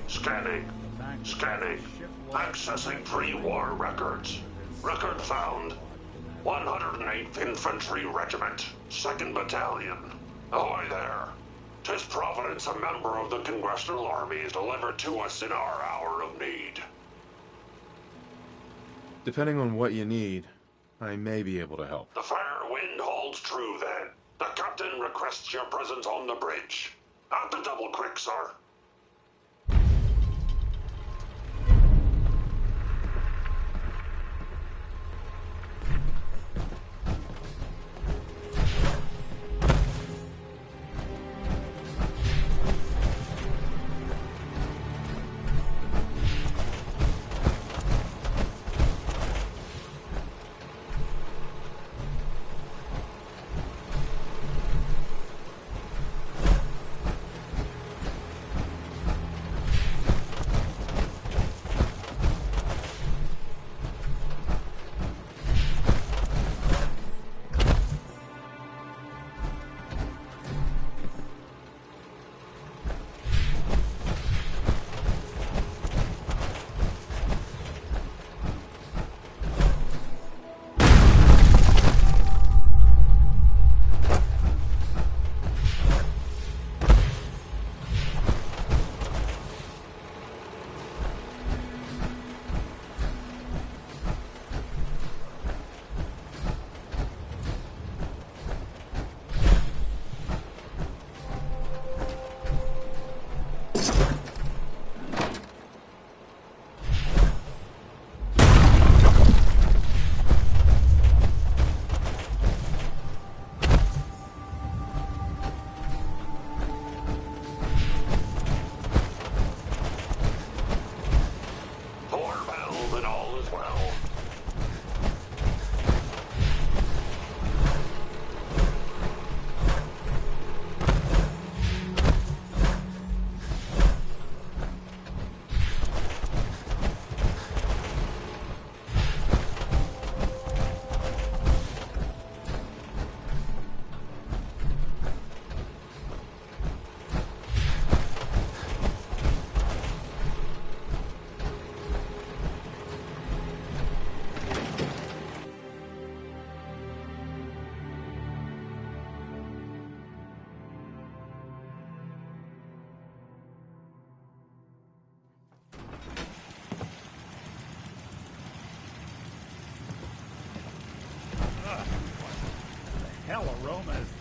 Scanning. Scanning. Accessing pre-war records. Record found. 108th Infantry Regiment, 2nd Battalion. Ahoy there. 'Tis Providence, a member of the Congressional Army, is delivered to us in our hour of need. Depending on what you need, I may be able to help. The fair wind holds true, then. The captain requests your presence on the bridge. At the Double Quick, sir.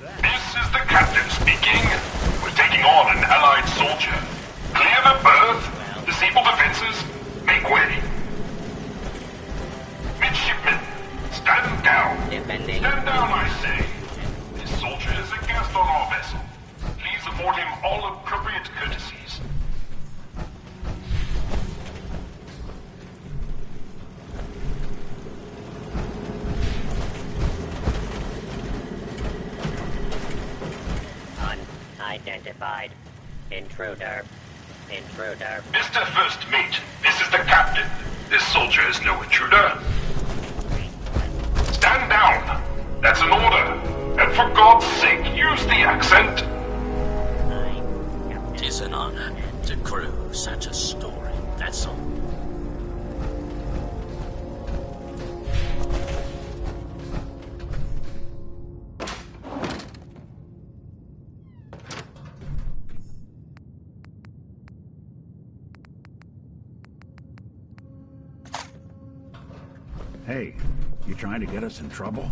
This is the captain speaking. We're taking on an allied soldier. Clear the berth. Disable defenses. Make way. Midshipmen, stand down. Stand down, I say. This soldier is a guest on our vessel. Please afford him all appropriate courtesies. Unidentified. Intruder. Intruder. Mr. First Mate, this is the captain. This soldier is no intruder. Stand down. That's an order. And for God's sake, use the accent. Tis an honor to crew such a storied vessel. Hey, you trying to get us in trouble?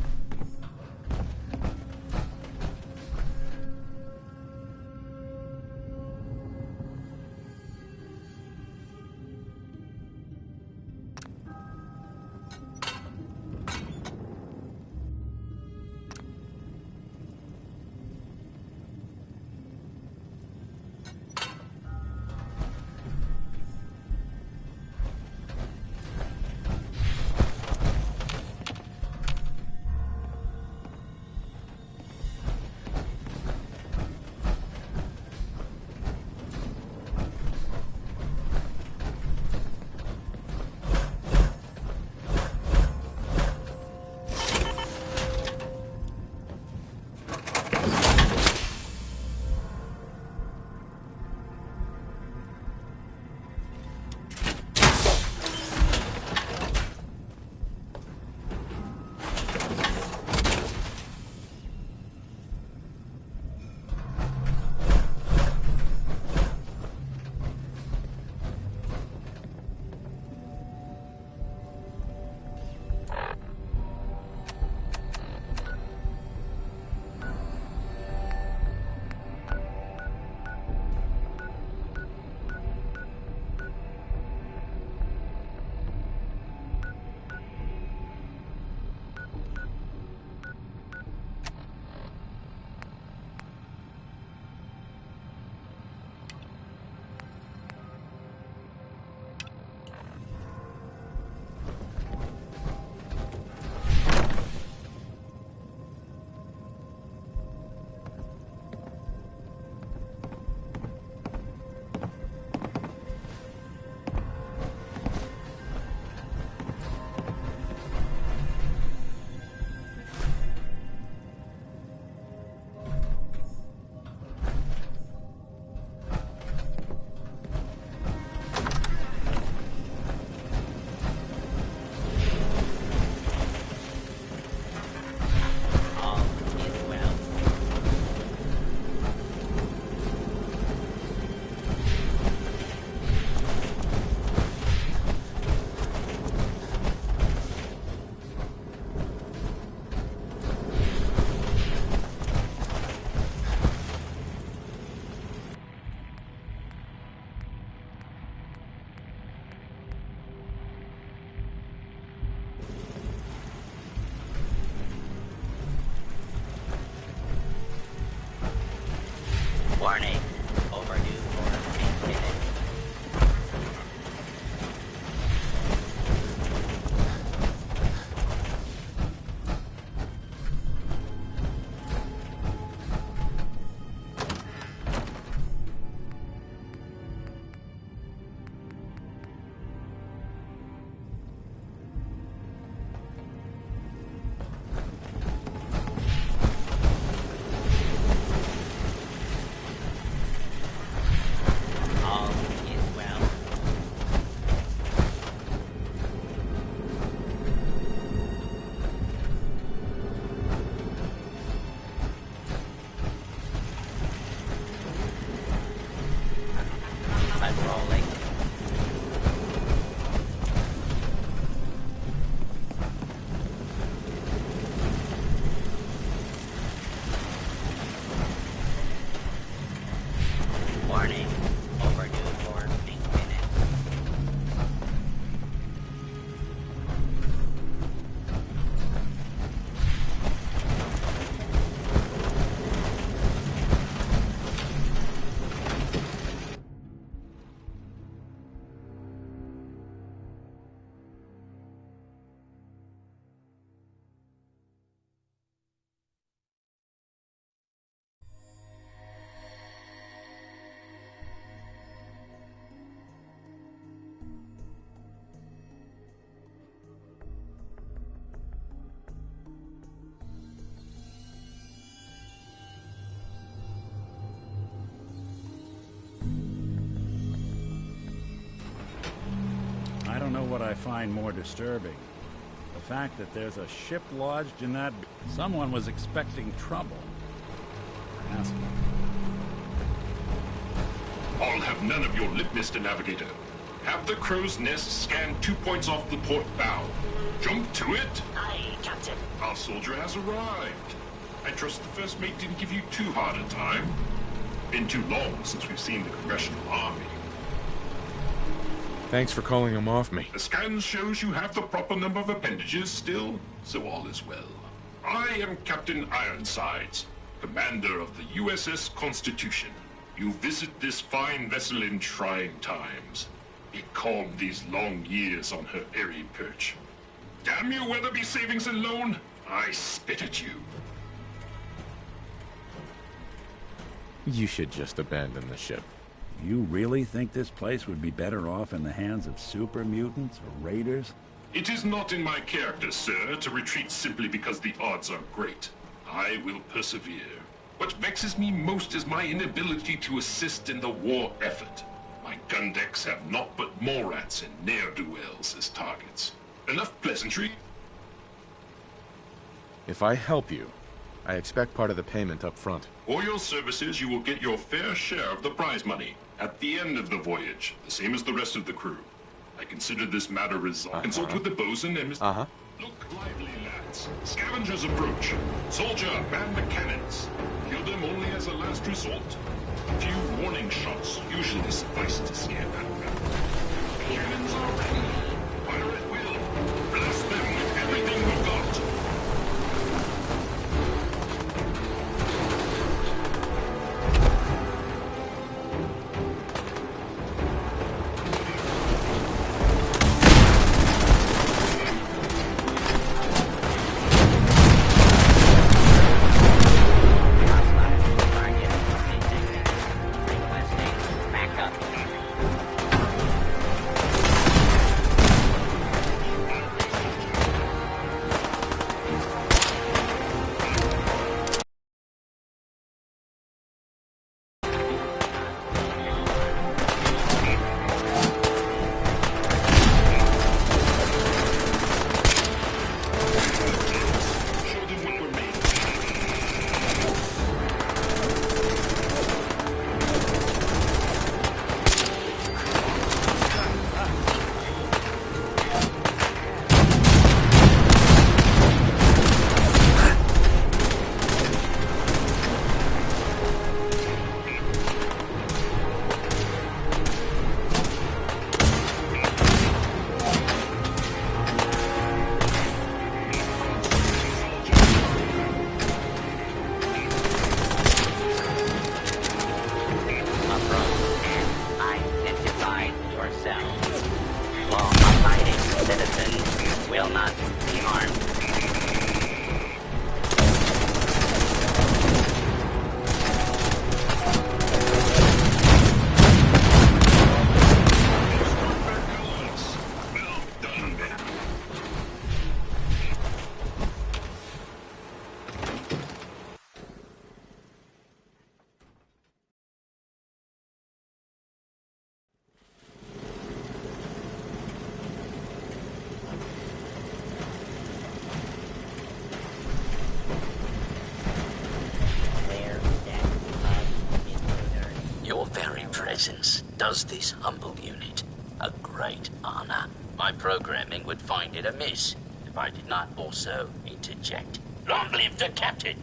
what I find more disturbing. The fact that there's a ship lodged in that... Someone was expecting trouble. Ask him. I'll have none of your lip, Mr. Navigator. Have the crow's nest scan 2 points off the port bow. Jump to it. Aye, Captain. Our soldier has arrived. I trust the first mate didn't give you too hard a time. Been too long since we've seen the Congressional Army. Thanks for calling him off me. The scan shows you have the proper number of appendages still, so all is well. I am Captain Ironsides, commander of the USS Constitution. You visit this fine vessel in trying times. Be calm these long years on her airy perch. Damn you, Weatherby Savings and Loan! I spit at you. You should just abandon the ship. You really think this place would be better off in the hands of super mutants or raiders? It is not in my character, sir, to retreat simply because the odds are great. I will persevere. What vexes me most is my inability to assist in the war effort. My gun decks have naught but Morats and ne'er-do-wells as targets. Enough pleasantry. If I help you, I expect part of the payment up front. For your services, you will get your fair share of the prize money at the end of the voyage, the same as the rest of the crew. I consider this matter resolved. Consult with the bosun and Mr. Look lively, lads. Scavengers approach. Soldier, man the cannons. Kill them only as a last resort. A few warning shots usually suffice to scare that man. Cannons are ready. Fire at will. Blast them with everything we've got. Does this humble unit a great honor. My programming would find it amiss if I did not also interject. Long live the captain!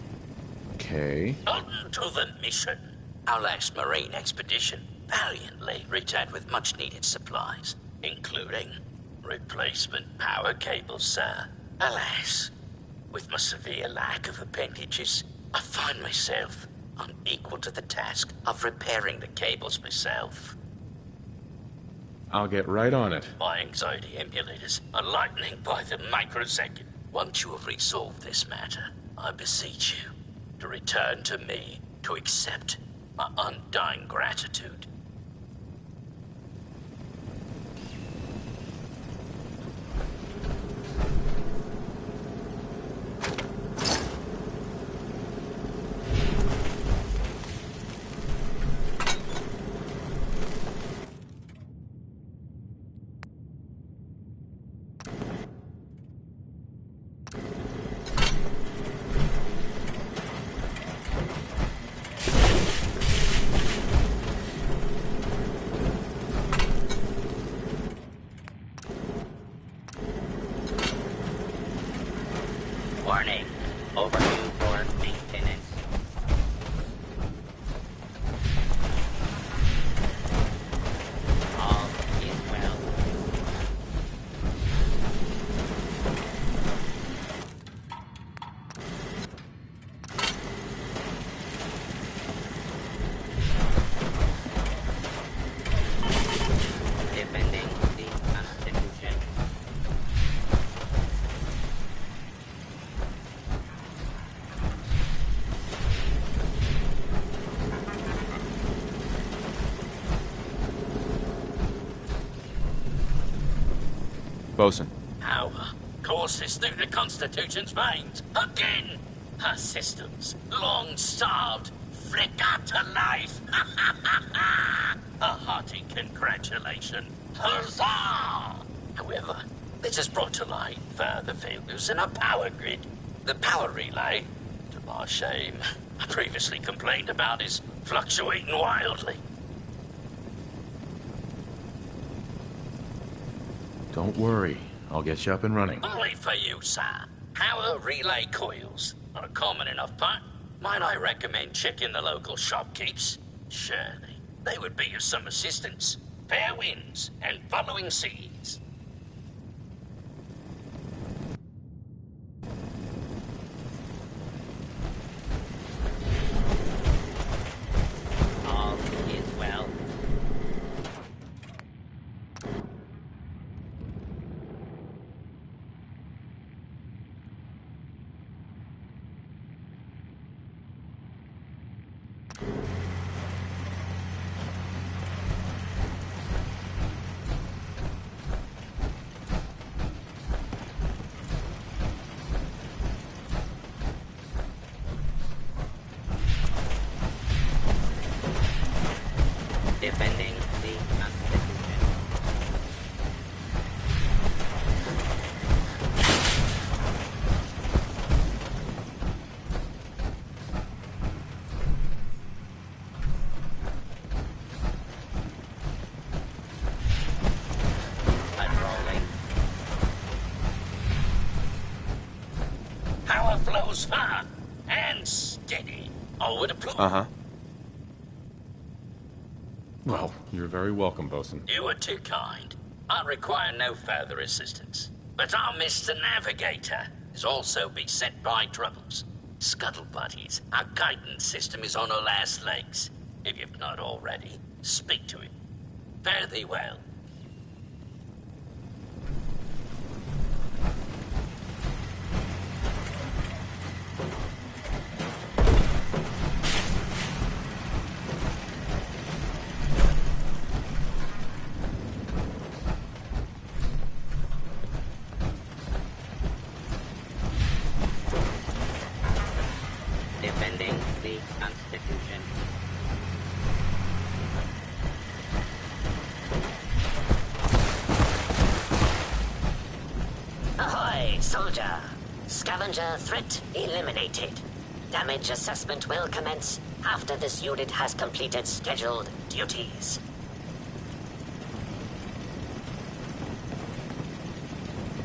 Okay. On to the mission. Our last marine expedition valiantly returned with much-needed supplies, including replacement power cables, sir. Alas, with my severe lack of appendages, I find myself unequal to the task of repairing the cables myself. I'll get right on it. My anxiety emulators are lightning by the microsecond. Once you have resolved this matter, I beseech you to return to me to accept my undying gratitude. Warning. Overdue for maintenance. All is well. Defending the Constitution. Bosun. Power courses through the Constitution's veins. Again! Her systems, long starved, flicker to life. A hearty congratulation. Huzzah! However, this has brought to light further failures in our power grid. The power relay, to my shame, I previously complained about, is fluctuating wildly. Don't worry. I'll get you up and running. Only for you, sir. Power relay coils are a common enough part. Might I recommend checking the local shopkeepers? Surely they would be of some assistance. Fair winds and following seas. All is well. Defending the Constitution. Unrolling. Power flows far and steady. I would approve. Uh-huh. Well, you're very welcome, Bosun. You were too kind. I require no further assistance. But our Mr. Navigator is also beset by troubles. Scuttle buddies, our guidance system is on her last legs. If you've not already, speak to him. Fare thee well. Defending the Constitution. Ahoy, soldier! Scavenger threat eliminated. Damage assessment will commence after this unit has completed scheduled duties.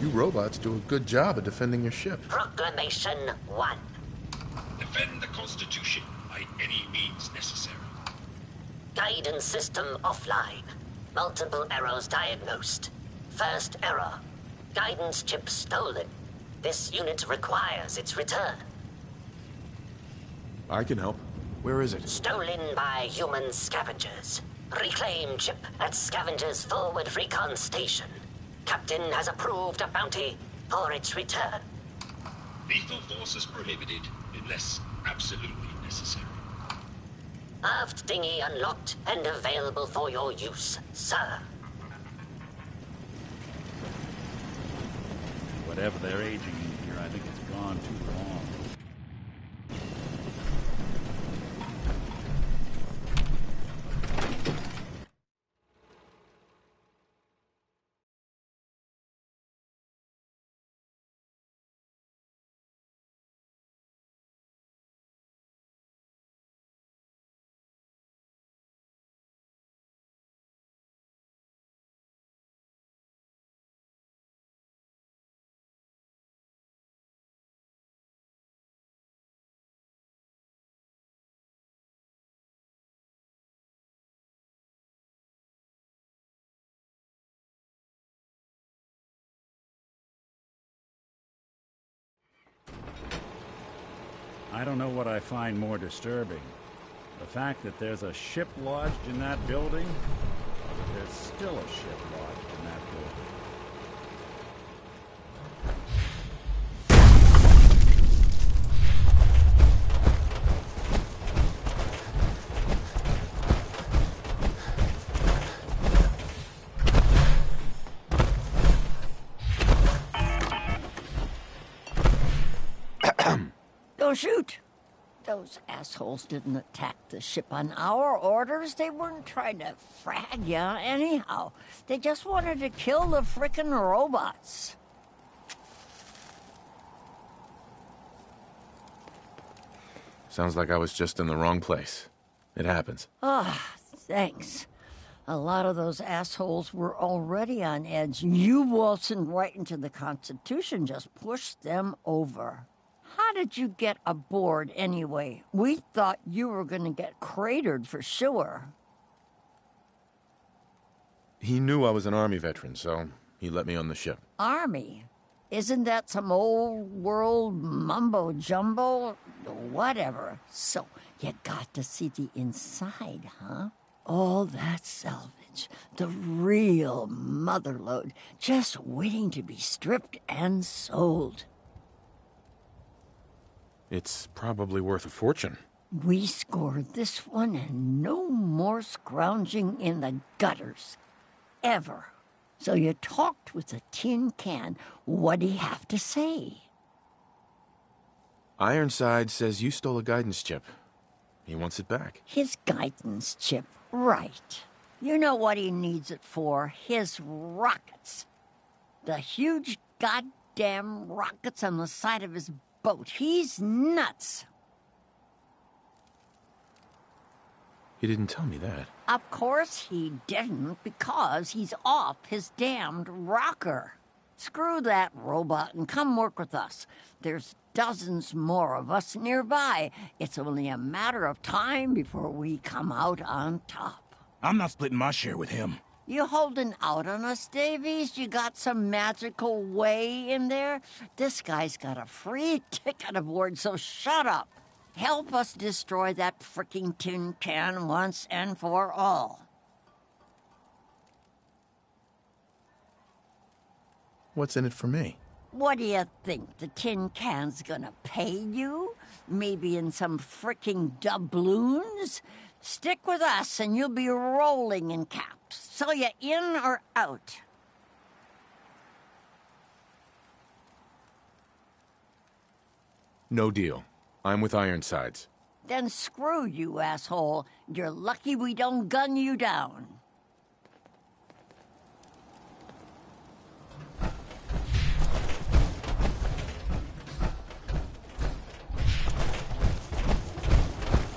You robots do a good job of defending your ship. Proclamation 1. Defend the Constitution by any means necessary. Guidance system offline. Multiple errors diagnosed. First error. Guidance chip stolen. This unit requires its return. I can help. Where is it? Stolen by human scavengers. Reclaim chip at Scavengers Forward Recon Station. Captain has approved a bounty for its return. Lethal force is prohibited unless absolutely necessary. Aft dinghy unlocked and available for your use, sir. Whatever they're aging in here, I think it's gone too long. I don't know what I find more disturbing. The fact that there's a ship lodged in that building, or that there's still a ship lodged in that building. Don't shoot! Those assholes didn't attack the ship on our orders. They weren't trying to frag ya anyhow. They just wanted to kill the frickin' robots. Sounds like I was just in the wrong place. It happens. Ah, thanks. A lot of those assholes were already on edge. You waltzing right into the Constitution just pushed them over. How did you get aboard anyway? We thought you were gonna get cratered for sure. He knew I was an Army veteran, so he let me on the ship. Army? Isn't that some old world mumbo-jumbo? Whatever. So, you got to see the inside, huh? All that salvage. The real motherlode. Just waiting to be stripped and sold. It's probably worth a fortune. We scored this one and no more scrounging in the gutters. Ever. So you talked with a tin can. What'd he have to say? Ironside says you stole a guidance chip. He wants it back. His guidance chip, right. You know what he needs it for? His rockets. The huge goddamn rockets on the side of his boat. He's nuts. He didn't tell me that. Of course he didn't, because he's off his damned rocker. Screw that robot and come work with us. There's dozens more of us nearby. It's only a matter of time before we come out on top. I'm not splitting my share with him. You holding out on us, Davies? You got some magical way in there? This guy's got a free ticket aboard, so shut up. Help us destroy that fricking tin can once and for all. What's in it for me? What do you think? The tin can's gonna pay you? Maybe in some fricking doubloons? Stick with us and you'll be rolling in caps. So you in or out? No deal. I'm with Ironsides. Then screw you, asshole. You're lucky we don't gun you down.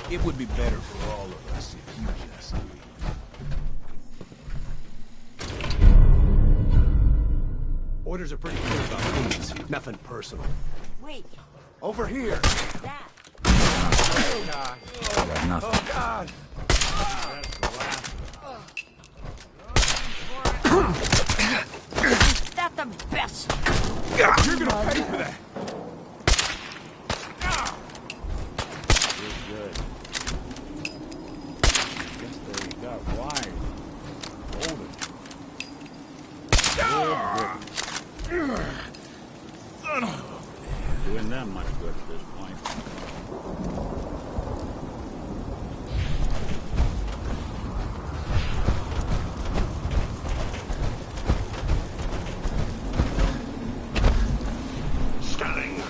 It would be better for all of us if you just leave. Orders are pretty clear about things. Nothing personal. Wait. Over here. That. Oh, God. Nothing. Oh, God. Is that the best? You're gonna pay for that. Good. Guess they got wide. Hold it. Good. Doing them much good at this point. Scanning.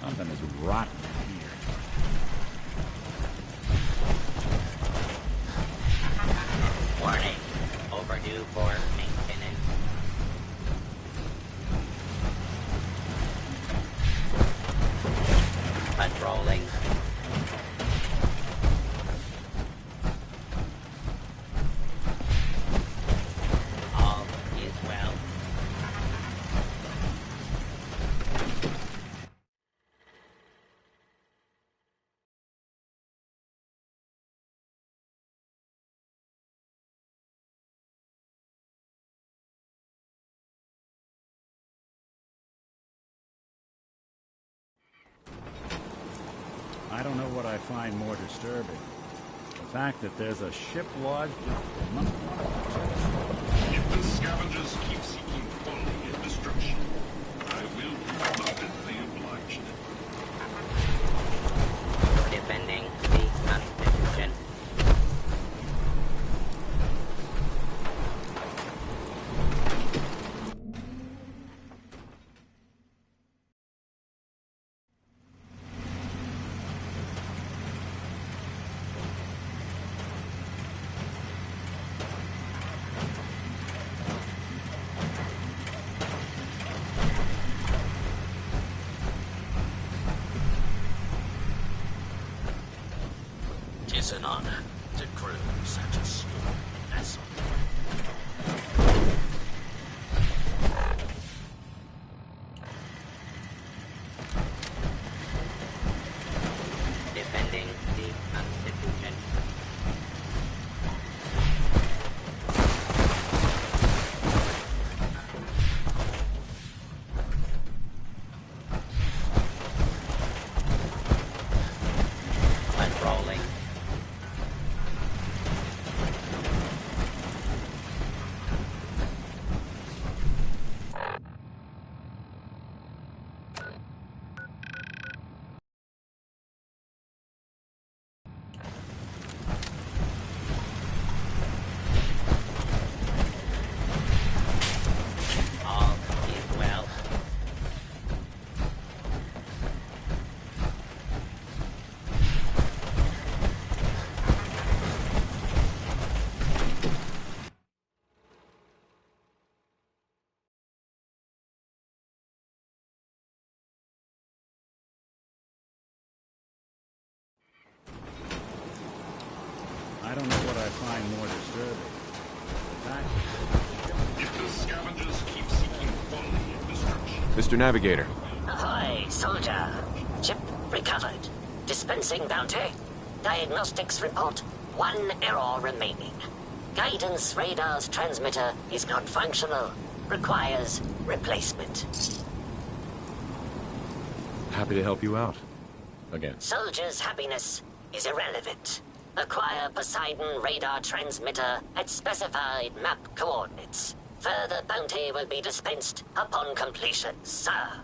Something is rotten here. Warning. Overdue for maintenance. Patrolling. I don't know what I find more disturbing. The fact that there's a ship lodged in must want to protect us. If the scavengers keep seeking folly and destruction, I will reluctantly oblige them. Defending the Constitution. It's an honor to crew such a small vessel. Defending the Constitution. Unrolling. All is well. I don't know what I find more disturbing. The fact If the scavengers keep seeking folly and destruction, Mr. Navigator. Ahoy, soldier. Chip recovered. Dispensing bounty. Diagnostics report. 1 error remaining. Guidance radar's transmitter is not functional. Requires replacement. Happy to help you out. Again. Soldier's happiness is irrelevant. Acquire Poseidon radar transmitter at specified map coordinates. Further bounty will be dispensed upon completion, sir.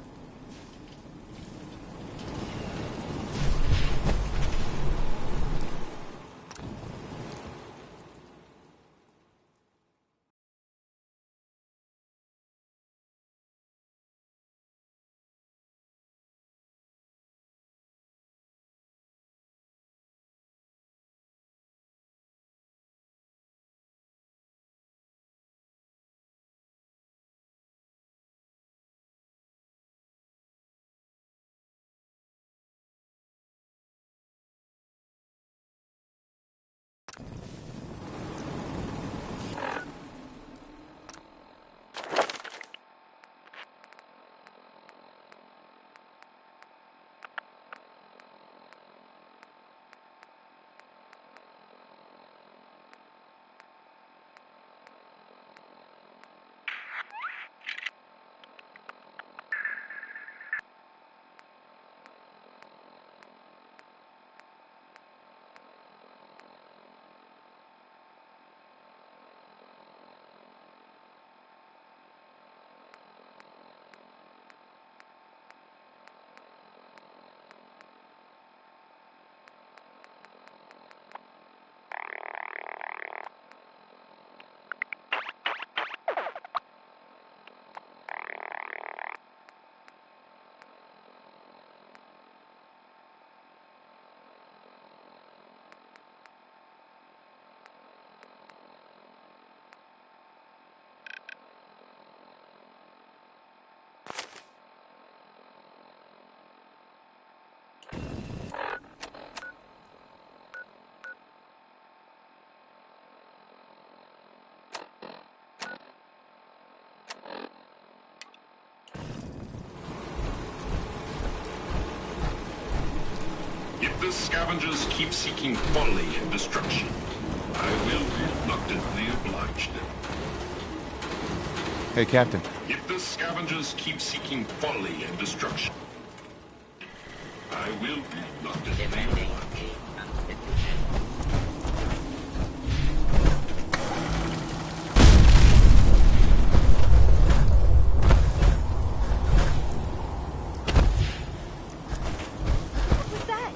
if the scavengers keep seeking folly and destruction, I will reluctantly oblige them. Hey, Captain. If the scavengers keep seeking folly and destruction, I I will be reluctantly obliged. What was that?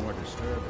more disturbing.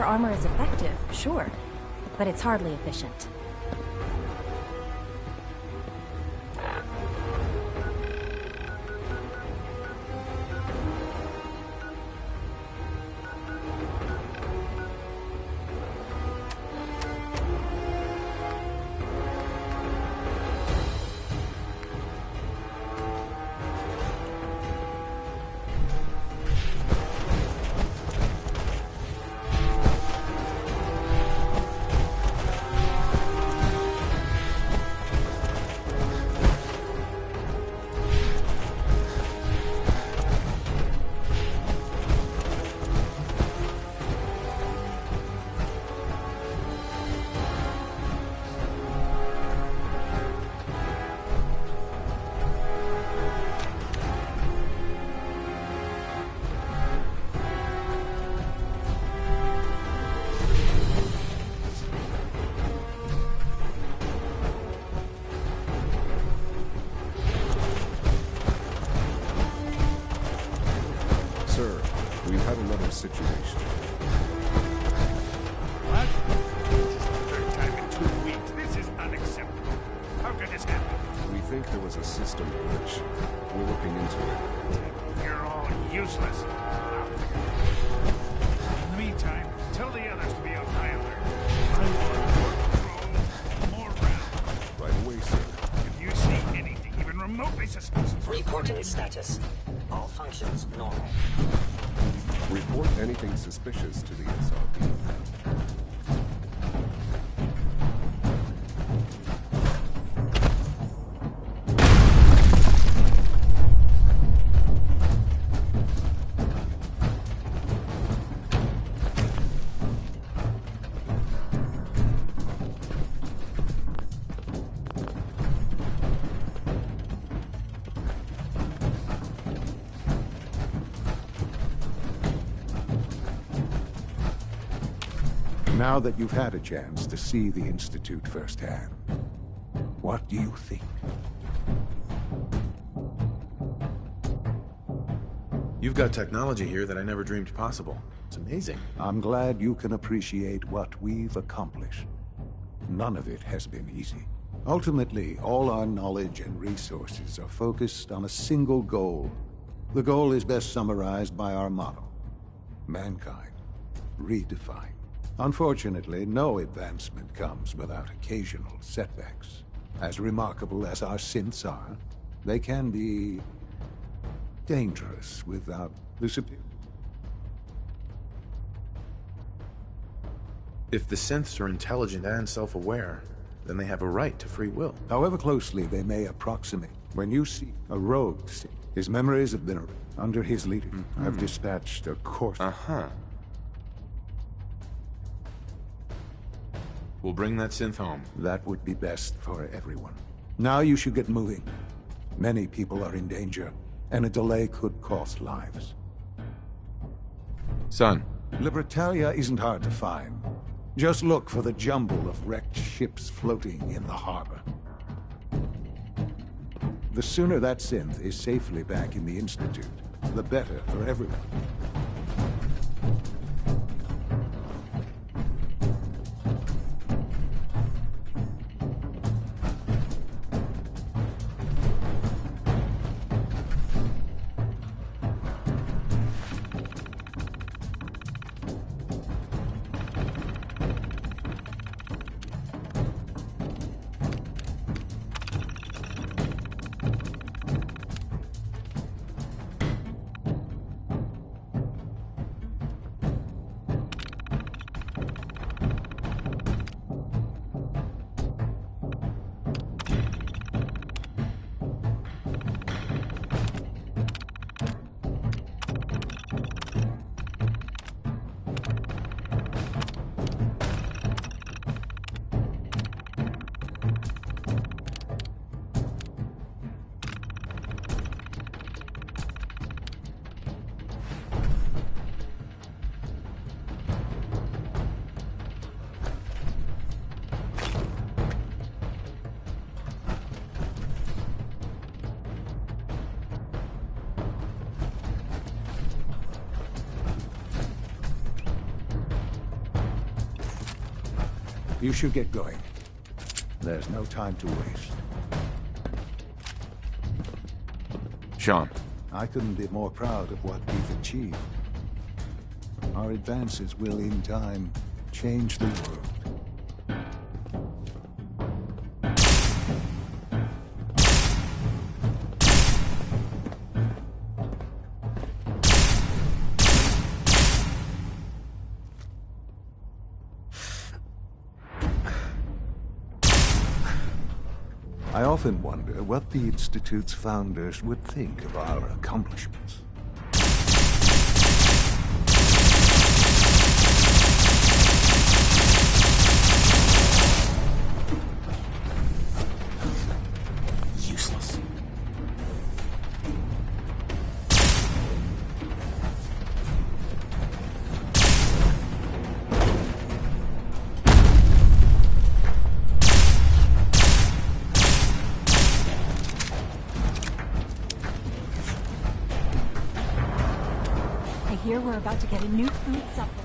Armor is effective, sure, but it's hardly efficient. Situation. What? This is the third time in 2 weeks. This is unacceptable. How could this happen? We think there was a system glitch. We're looking into it. You're all useless. In the meantime, tell the others to be on high alert. I want more patrols, more rounds. Right away, sir. If you see anything even remotely suspicious... Reporting status. All functions normal. Report anything suspicious to the SRB. Now that you've had a chance to see the Institute firsthand, what do you think? You've got technology here that I never dreamed possible. It's amazing. I'm glad you can appreciate what we've accomplished. None of it has been easy. Ultimately, all our knowledge and resources are focused on a single goal. The goal is best summarized by our motto: mankind redefined. Unfortunately, no advancement comes without occasional setbacks. As remarkable as our synths are, they can be dangerous without the superior. If the synths are intelligent and self-aware, then they have a right to free will. However closely they may approximate, when you see a rogue synth, his memories have been under his leadership. I've dispatched a course. We'll bring that synth home. That would be best for everyone. Now you should get moving. Many people are in danger, and a delay could cost lives. Son. Libertalia isn't hard to find. Just look for the jumble of wrecked ships floating in the harbor. The sooner that synth is safely back in the Institute, the better for everyone. You should get going. There's no time to waste. Sean. I couldn't be more proud of what we've achieved. Our advances will, in time, change the world. I often wonder what the Institute's founders would think of our accomplishments. Useless. I hear we're about to get a new food supplement.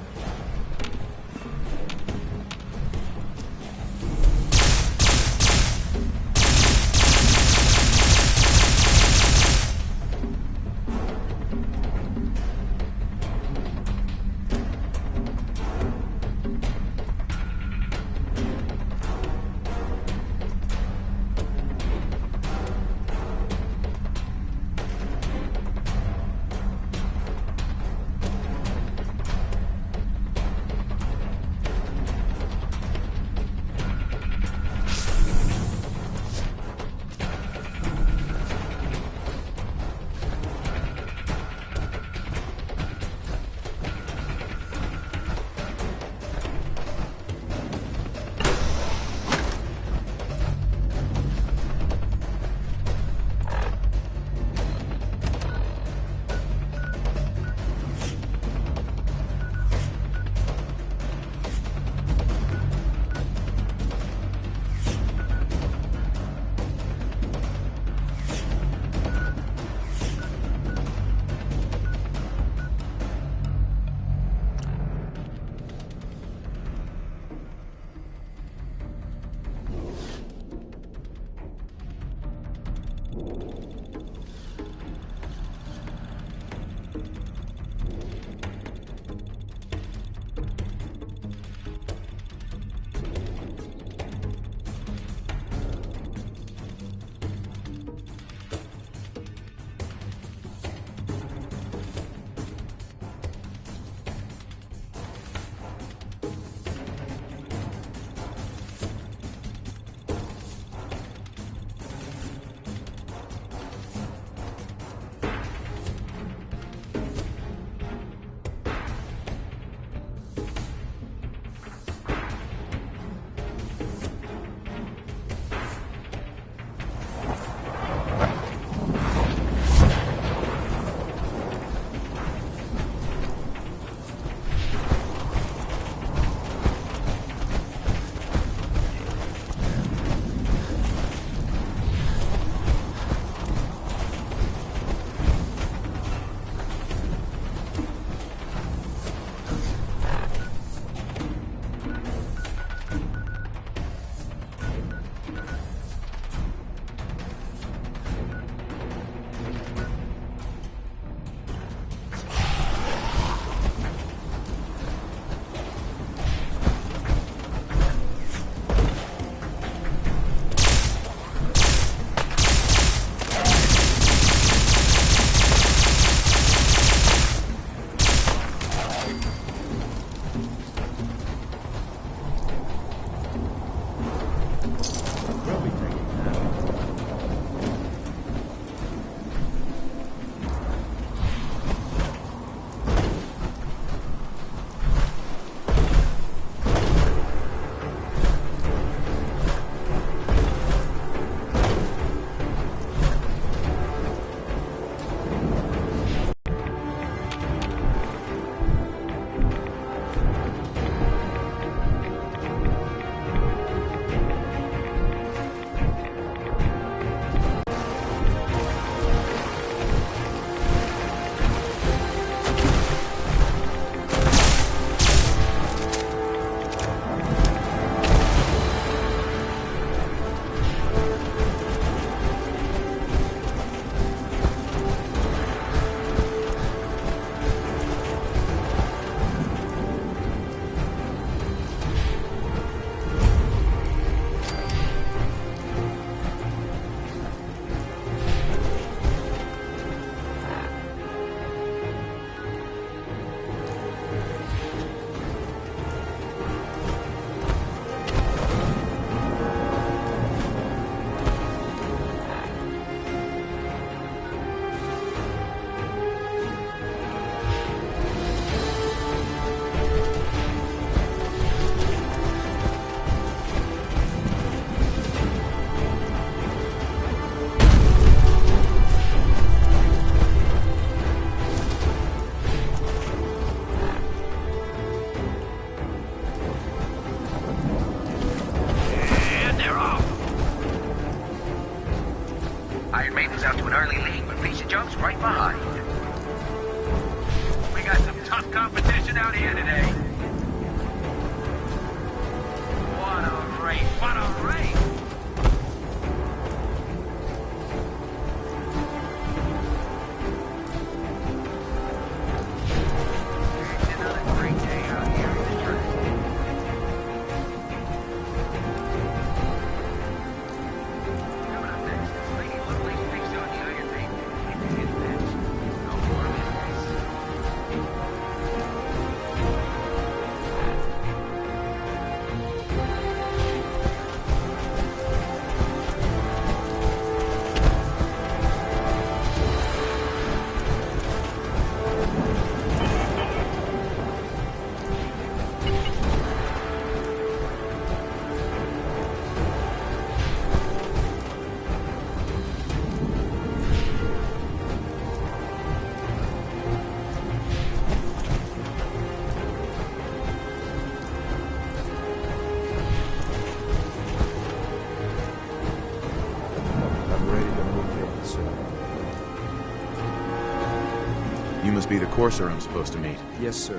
must be the courser I'm supposed to meet. Yes, sir.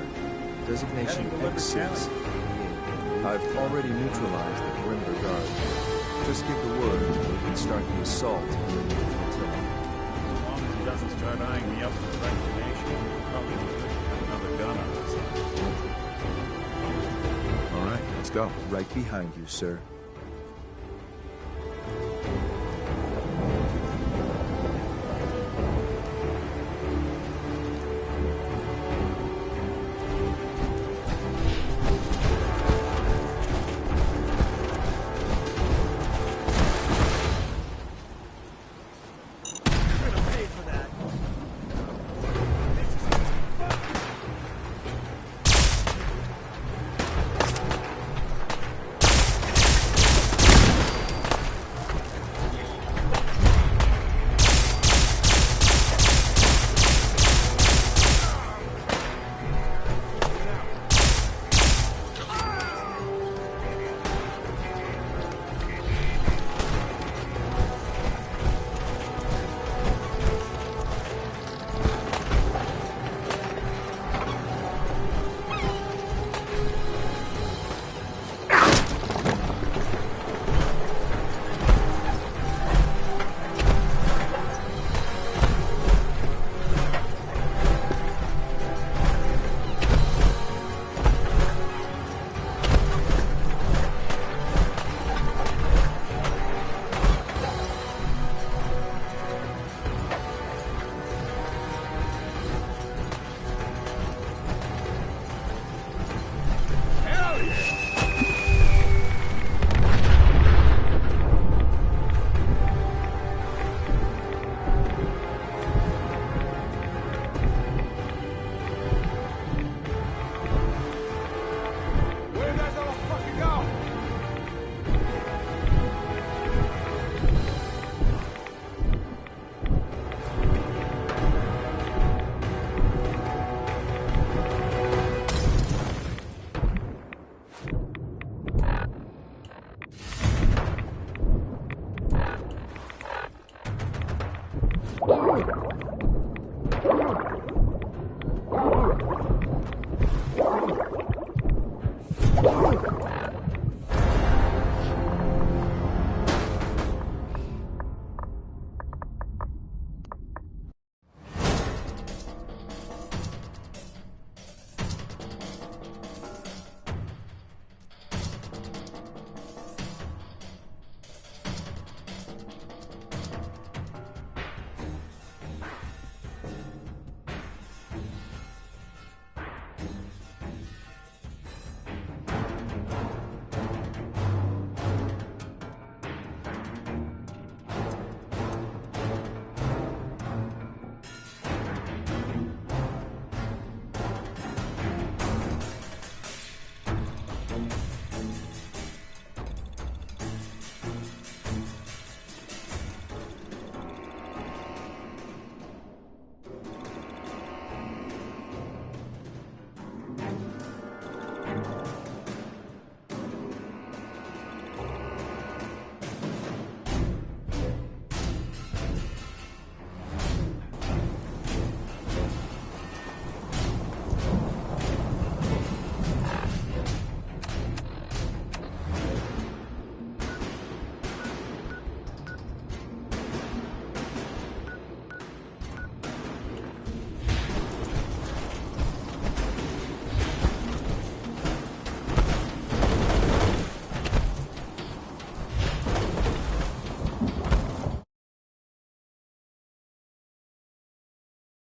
Designation X6. I've already neutralized the perimeter guard. Just give the word and we can start the assault in the hotel. As long as he doesn't start eyeing me up for speculation, he'll probably be good to have another gun on us. All right, let's go. Right behind you, sir.